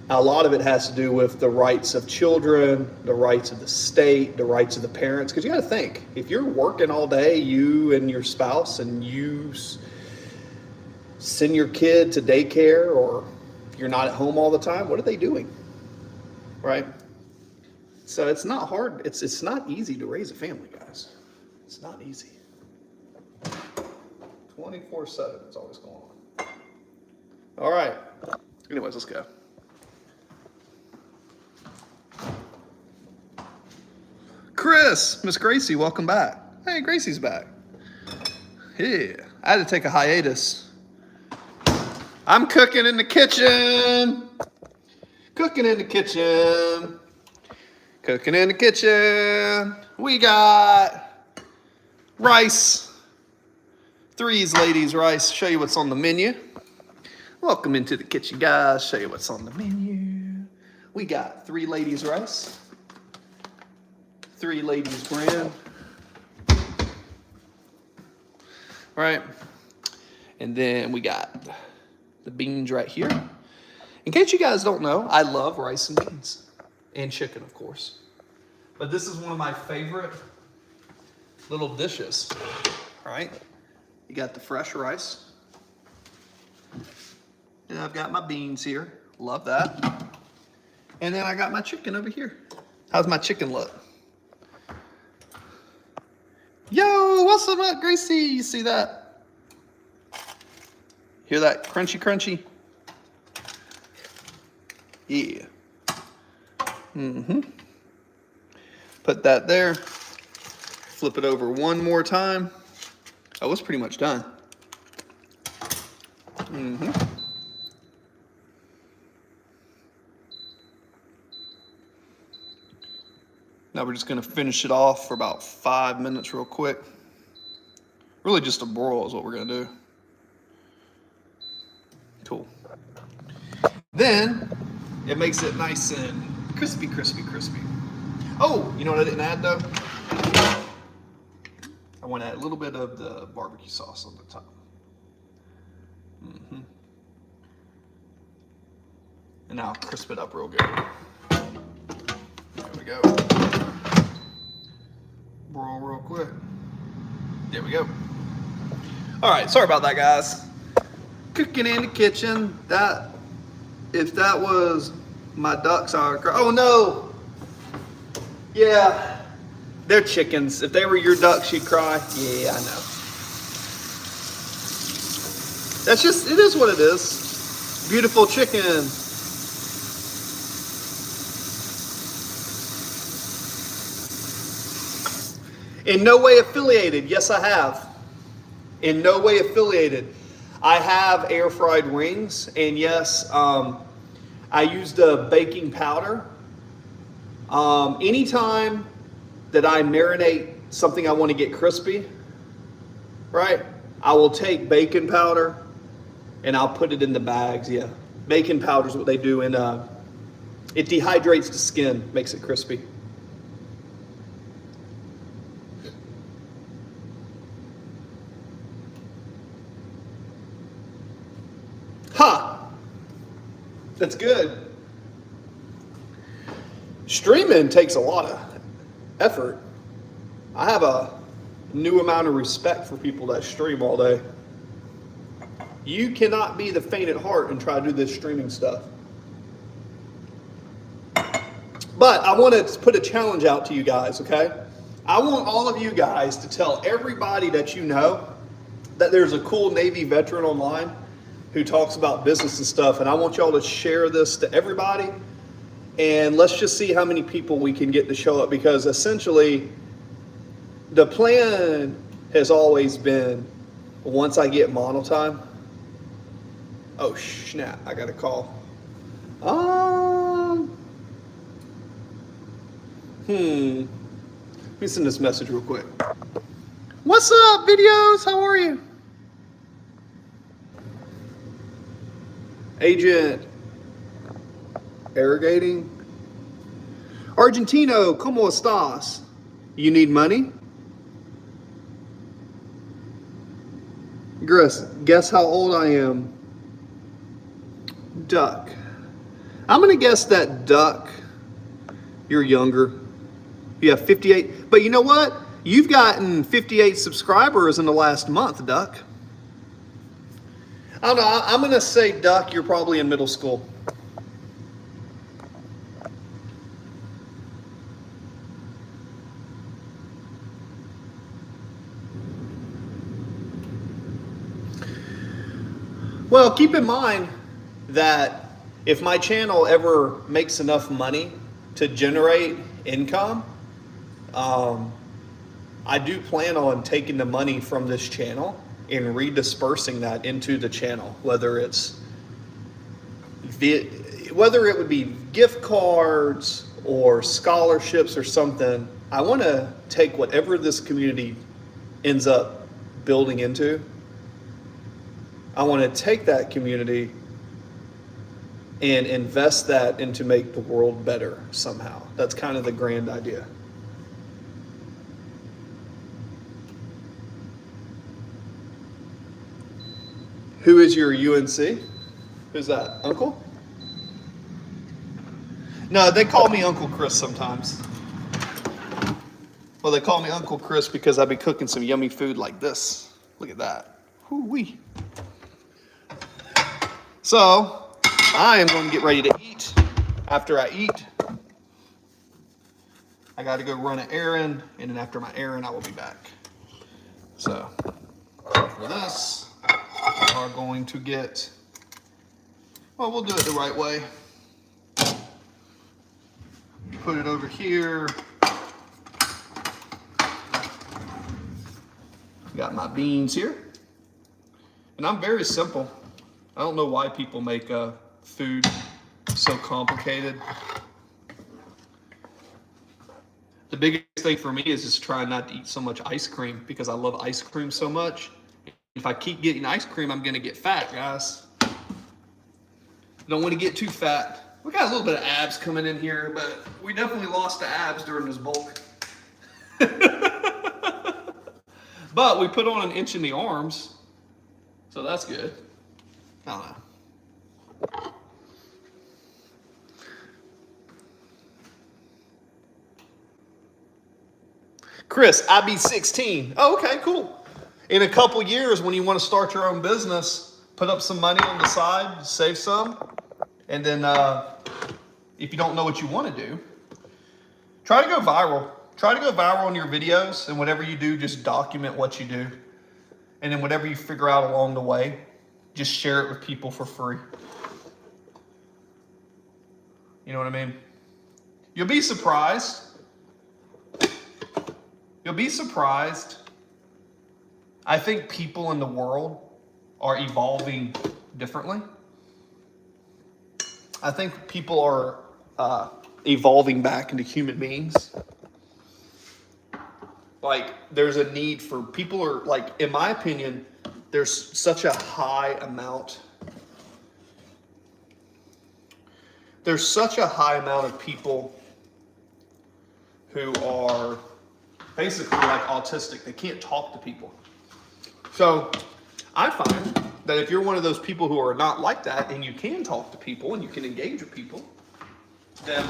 a lot of it has to do with the rights of children, the rights of the state, the rights of the parents. Because you got to think, if you're working all day, you and your spouse, and you send your kid to daycare, or you're not at home all the time, what are they doing? Right? So it's not hard. It's not easy to raise a family, guys. It's not easy. 24/7, it's always going on. All right. Anyways, let's go. Chris, Miss Gracie, welcome back. Hey, Gracie's back. Yeah, I had to take a hiatus. I'm cooking in the kitchen. Cooking in the kitchen. Cooking in the kitchen. We got rice. Three's Ladies rice. Show you what's on the menu. Welcome into the kitchen, guys. Show you what's on the menu. We got 3 ladies rice, 3 ladies brand, right? And then we got the beans right here. In case you guys don't know, I love rice and beans. And chicken, of course. But this is one of my favorite little dishes, right? You got the fresh rice. And I've got my beans here. Love that. And then I got my chicken over here. How's my chicken look? Yo, what's up, Gracie? You see that? Hear that crunchy, crunchy? Yeah. Put that there. Flip it over one more time. Oh, it's pretty much done. Now we're just gonna finish it off for about 5 minutes real quick. Really just a broil is what we're gonna do. Cool. Then it makes it nice and crispy, crispy, crispy. Oh, you know what I didn't add though? I want to add a little bit of the barbecue sauce on the top. And now I'll crisp it up real good. There we go. Broil real quick. There we go. All right, sorry about that, guys. Cooking in the kitchen. If that was my ducks, I would cry. Oh no! Yeah, they're chickens. If they were your ducks, you'd cry. Yeah, I know. That's just, it is what it is. Beautiful chicken. In no way affiliated. Yes, I have. In no way affiliated. I have air fried wings, and yes, I used a baking powder. Anytime that I marinate something I want to get crispy, right, I will take baking powder and I'll put it in the bags. Yeah, baking powder is what they do, and it dehydrates the skin, makes it crispy. Ha! That's good. Streaming takes a lot of effort. I have a new amount of respect for people that stream all day. You cannot be the faint at heart and try to do this streaming stuff. But I want to put a challenge out to you guys, okay? I want all of you guys to tell everybody that you know that there's a cool Navy veteran online who talks about business and stuff, and I want y'all to share this to everybody, and let's just see how many people we can get to show up, because essentially the plan has always been, once I get model time, oh snap, I got a call. Let me send this message real quick. What's up, videos? How are you? Agent Irrigating. Argentino, ¿cómo estás? You need money? Guess how old I am? Duck. I'm going to guess that Duck, you're younger. You have 58. But you know what? You've gotten 58 subscribers in the last month, Duck. I don't know. I'm going to say, Duck, you're probably in middle school. Well, keep in mind that if my channel ever makes enough money to generate income, I do plan on taking the money from this channel and redispersing that into the channel, whether it would be gift cards or scholarships or something. I want to take whatever this community ends up building into. I want to take that community and invest that into make the world better somehow. That's kind of the grand idea. Who is your UNC? Who's that? Uncle? No, they call me Uncle Chris sometimes. Well, they call me Uncle Chris because I be cooking some yummy food like this. Look at that. Hoo-wee. So, I am going to get ready to eat. After I eat, I got to go run an errand, and then after my errand, I will be back. So, for this, we are going to get, well, we'll do it the right way. Put it over here. Got my beans here. And I'm very simple. I don't know why people make food so complicated. The biggest thing for me is just trying not to eat so much ice cream because I love ice cream so much. If I keep getting ice cream, I'm gonna get fat, guys. Don't want to get too fat. We got a little bit of abs coming in here, but we definitely lost the abs during this bulk. But we put on an inch in the arms, so that's good. I don't know. Chris, I be 16. Oh, okay, cool. In a couple years, when you want to start your own business, put up some money on the side, save some, and then if you don't know what you want to do, try to go viral. Try to go viral in your videos, and whatever you do, just document what you do. And then whatever you figure out along the way, just share it with people for free. You know what I mean? You'll be surprised. You'll be surprised. I think people in the world are evolving differently. I think people are evolving back into human beings. Like, there's a need for people are like, in my opinion, there's such a high amount. There's such a high amount of people who are basically like autistic. They can't talk to people. So I find that if you're one of those people who are not like that and you can talk to people and you can engage with people, then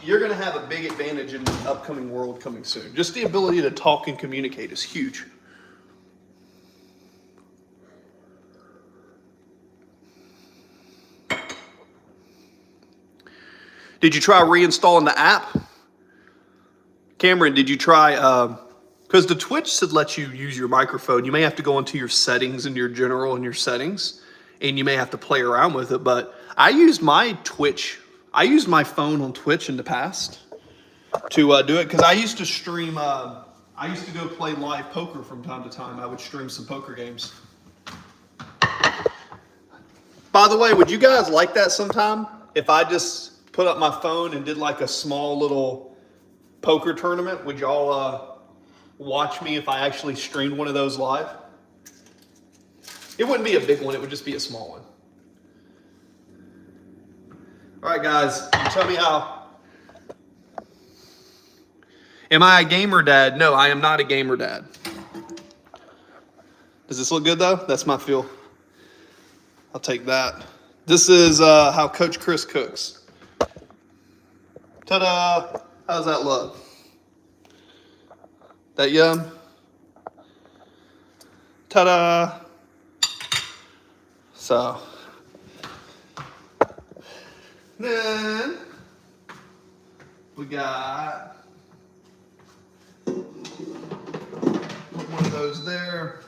you're going to have a big advantage in the upcoming world coming soon. Just the ability to talk and communicate is huge. Did you try reinstalling the app? Cameron, did you try, because the Twitch should let you use your microphone. You may have to go into your settings and your general and your settings, and you may have to play around with it. But I used my phone on Twitch in the past to do it, because I used to stream, I used to go play live poker from time to time. I would stream some poker games. By the way, would you guys like that sometime? If I just put up my phone and did like a small little poker tournament, would y'all watch me if I actually streamed one of those live? It wouldn't be a big one, it would just be a small one. All right, guys, tell me how. Am I a gamer dad? No, I am not a gamer dad. Does this look good though? That's my feel. I'll take that. This is how Coach Chris cooks. Ta-da! How's that look? That yum? Ta-da! So, then we got one of those there.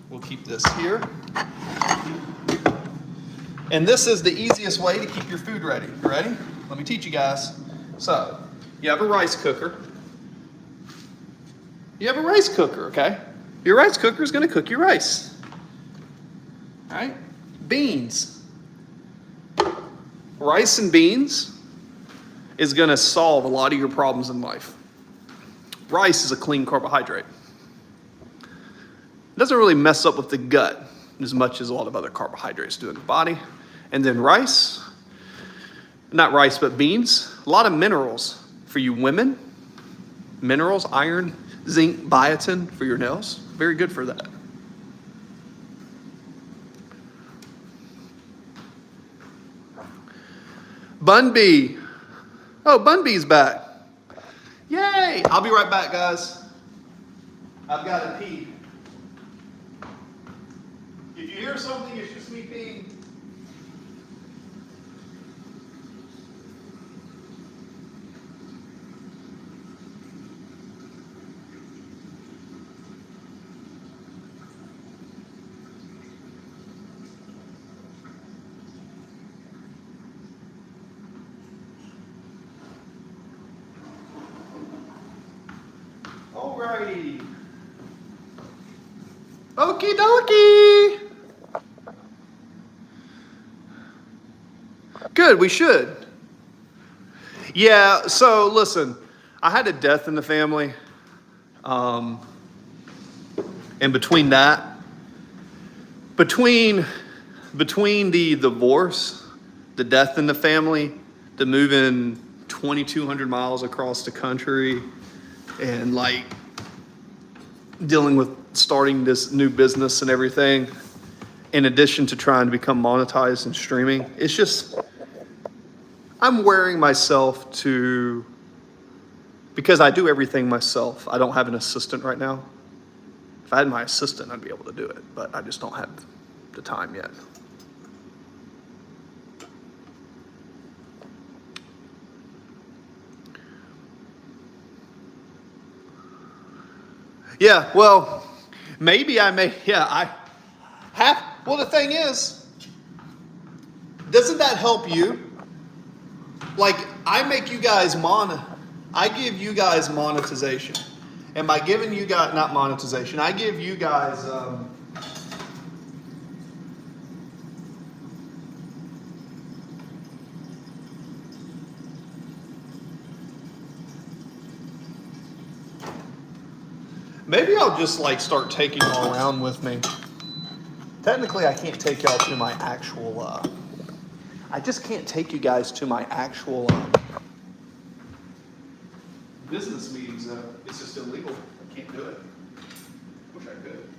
We'll keep this here. And this is the easiest way to keep your food ready. You ready? Let me teach you guys. So, you have a rice cooker. You have a rice cooker, okay? Your rice cooker is going to cook your rice. All right? Beans. Rice and beans is going to solve a lot of your problems in life. Rice is a clean carbohydrate. It doesn't really mess up with the gut. as much as a lot of other carbohydrates do in the body. And then rice, not rice, but beans, a lot of minerals for you women. Minerals, iron, zinc, biotin for your nails. Very good for that. Bun B. Oh, Bun B's back. Yay! I'll be right back, guys. I've got to pee. If you hear something, it's just me peeing. Alrighty. Okie dokie. Good, we should. Yeah, so listen, I had a death in the family. And between the divorce, the death in the family, the moving 2,200 miles across the country, and like dealing with starting this new business and everything, in addition to trying to become monetized and streaming, it's just, I'm wearing myself to, because I do everything myself. I don't have an assistant right now. If I had my assistant, I'd be able to do it, but I just don't have the time yet. Yeah, well, maybe I may, yeah, I have, well, the thing is, doesn't that help you? Like, I make you guys I give you guys monetization. And by giving you guys, not monetization, I give you guys, maybe I'll just like start taking y'all around with me. Technically, I can't take y'all to my actual, I just can't take you guys to my actual business meetings. It's just illegal. I can't do it. Wish I could.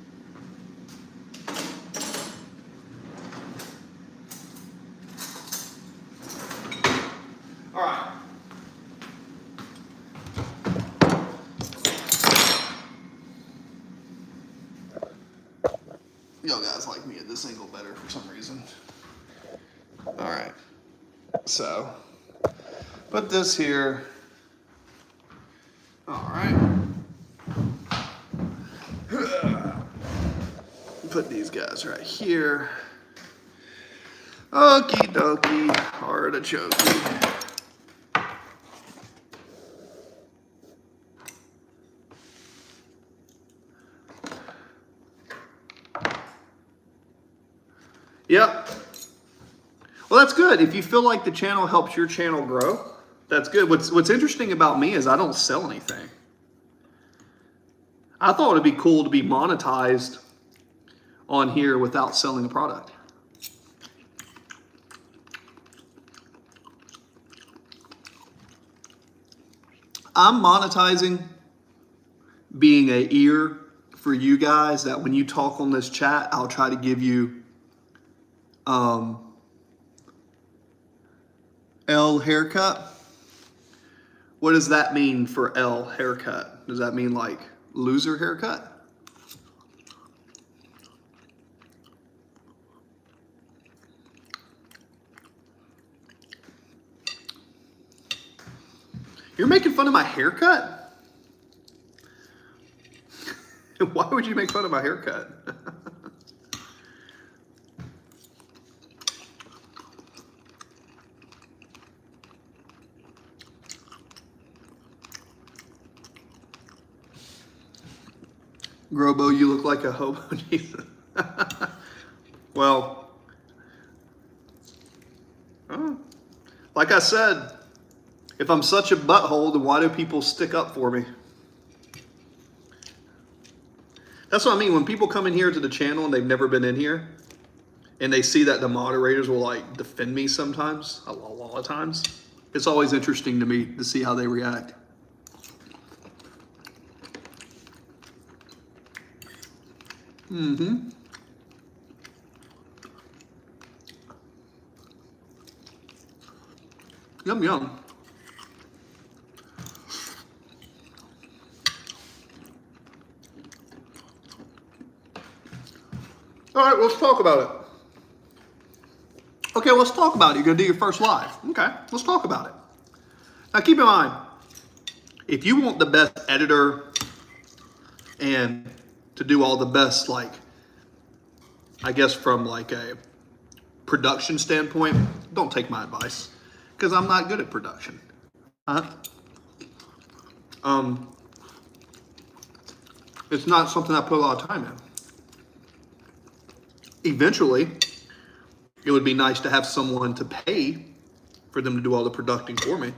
All right. Y'all guys like me at this angle better for some reason. All right. So, put this here. All right. Put these guys right here. Okie dokie, artichoke. Yep. Well, that's good. If you feel like the channel helps your channel grow, that's good. What's interesting about me is I don't sell anything. I thought it'd be cool to be monetized on here without selling a product. I'm monetizing being an ear for you guys, that when you talk on this chat, I'll try to give you L haircut. What does that mean for L haircut? Does that mean like loser haircut? You're making fun of my haircut? Why would you make fun of my haircut? Grobo, you look like a hobo. Well, like I said, if I'm such a butthole, then why do people stick up for me? That's what I mean. When people come in here to the channel and they've never been in here, and they see that the moderators will like defend me sometimes, a lot of times, it's always interesting to me to see how they react. Mm-hmm. Yum, yum. All right, let's talk about it. Okay, let's talk about it. You're gonna do your first live. Okay, let's talk about it. Now keep in mind, if you want the best editor and to do all the best, like, I guess from like a production standpoint, don't take my advice, because I'm not good at production. It's not something I put a lot of time in. Eventually, it would be nice to have someone to pay for them to do all the production for me.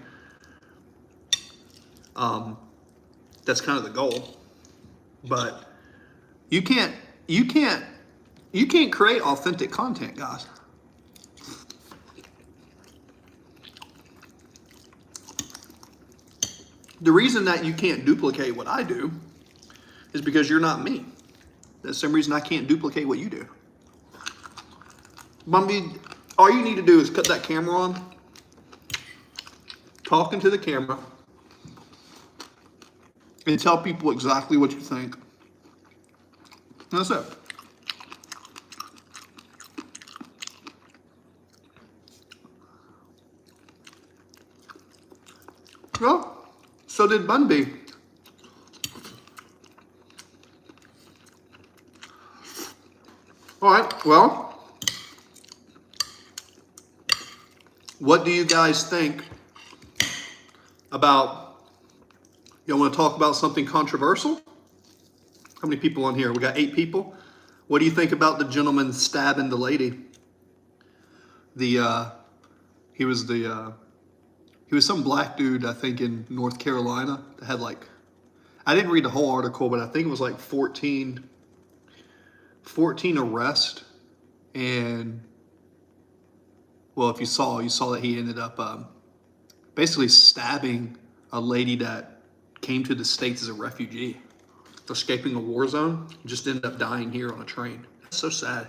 That's kind of the goal. But you can't create authentic content, guys. The reason that you can't duplicate what I do is because you're not me. That's the same reason I can't duplicate what you do. Bumby, all you need to do is cut that camera on, talk into the camera, and tell people exactly what you think. And that's it. Well, so did Bunby. All right, well, what do you guys think about, y'all want to talk about something controversial? How many people on here? We got 8 people. What do you think about the gentleman stabbing the lady? He was some black dude, I think, in North Carolina that had like, I didn't read the whole article, but I think it was like 14 arrests. And, well, if you saw that he ended up basically stabbing a lady that came to the States as a refugee, escaping a war zone, just ended up dying here on a train. That's so sad.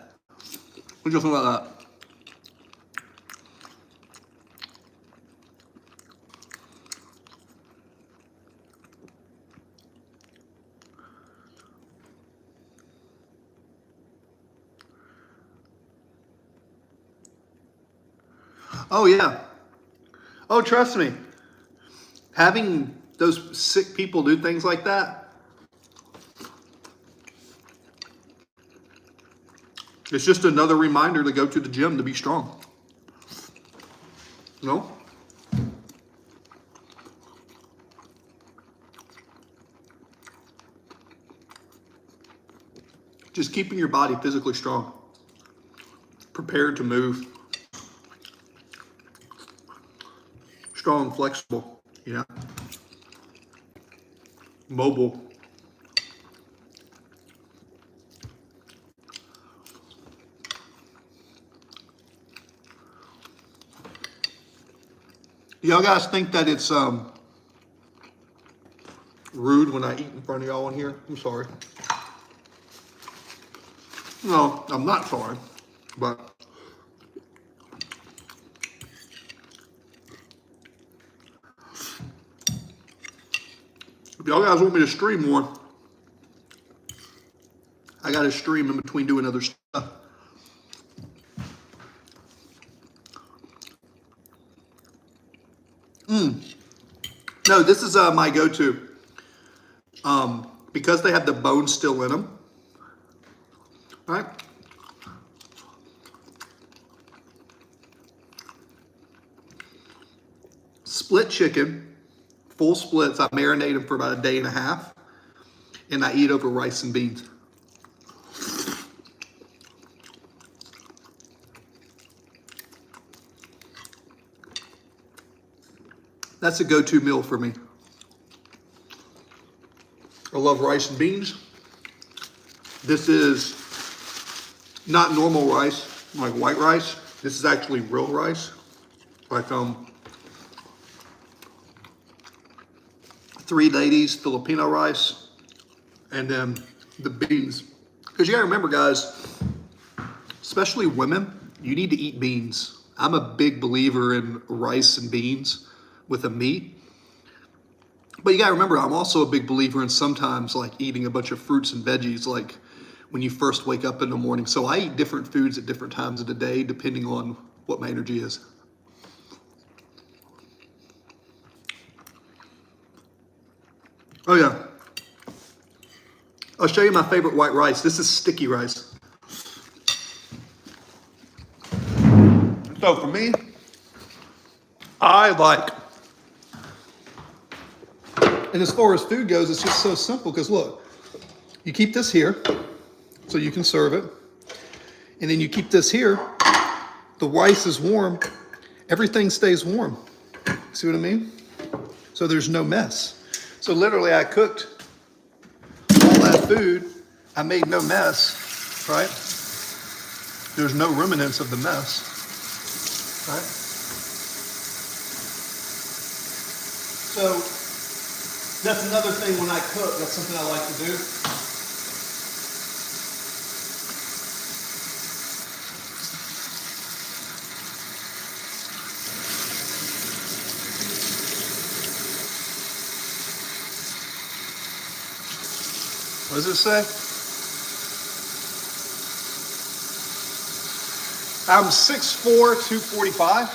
What do you think about that? Oh, yeah. Oh, trust me. Having those sick people do things like that, it's just another reminder to go to the gym to be strong. You know? Just keeping your body physically strong, prepared to move, strong, flexible, you know, mobile. Y'all guys think that it's rude when I eat in front of y'all on here? I'm sorry. No, I'm not sorry, but if y'all guys want me to stream more, I got to stream in between doing other stuff. No, this is my go-to. Because they have the bone still in them. All right. Split chicken, full splits. I marinate them for about a day and a half, and I eat over rice and beans. That's a go-to meal for me. I love rice and beans. This is not normal rice, like white rice. This is actually real rice. Like Three Ladies Filipino rice, and then the beans. Because you gotta remember, guys, especially women, you need to eat beans. I'm a big believer in rice and beans with a meat. But you gotta remember, I'm also a big believer in sometimes like eating a bunch of fruits and veggies, like when you first wake up in the morning. So I eat different foods at different times of the day, depending on what my energy is. Oh yeah. I'll show you my favorite white rice. This is sticky rice. So for me, I like, and as far as food goes, it's just so simple because look, you keep this here so you can serve it. And then you keep this here, the rice is warm, everything stays warm. See what I mean? So there's no mess. So literally I cooked all that food, I made no mess, right? There's no remnants of the mess, right? So that's another thing when I cook, that's something I like to do. What does it say? I'm 6'4", 245.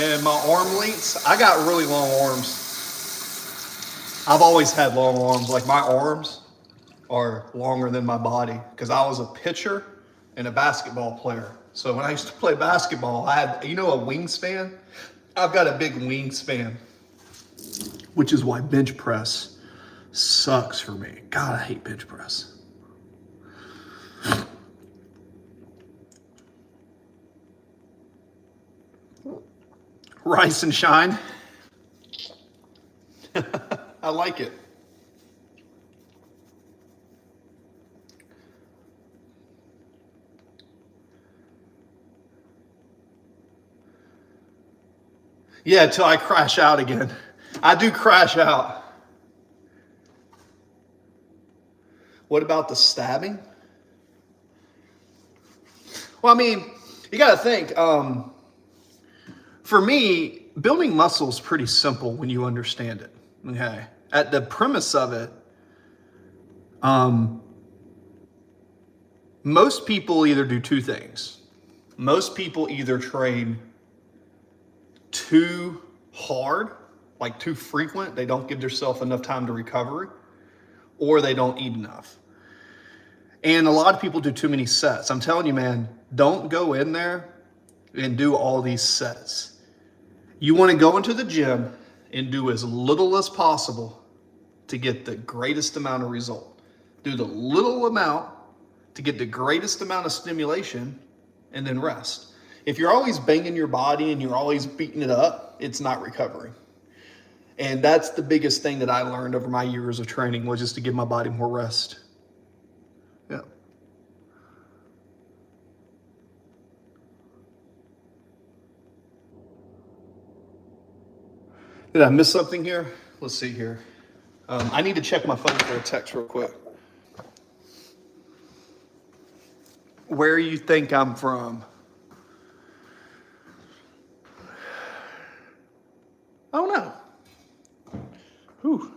And my arm lengths, I got really long arms. I've always had long arms. Like my arms are longer than my body because I was a pitcher and a basketball player. So when I used to play basketball, I had, you know, a wingspan? I've got a big wingspan, which is why bench press sucks for me. God, I hate bench press. Rice and shine. I like it. Yeah, till I crash out again. I do crash out. What about the stabbing? Well, I mean, you got to think. For me, building muscle is pretty simple when you understand it. Okay, at the premise of it, most people either do two things. Most people either train too hard, like too frequent. They don't give themselves enough time to recover, or they don't eat enough. And a lot of people do too many sets. I'm telling you, man, don't go in there and do all these sets. You want to go into the gym and do as little as possible to get the greatest amount of result. Do the little amount to get the greatest amount of stimulation and then rest. If you're always banging your body and you're always beating it up, it's not recovering. And that's the biggest thing that I learned over my years of training, was just to give my body more rest. Yeah. Did I miss something here? Let's see here. I need to check my phone for a text real quick. Where you think I'm from? I don't know. Whew.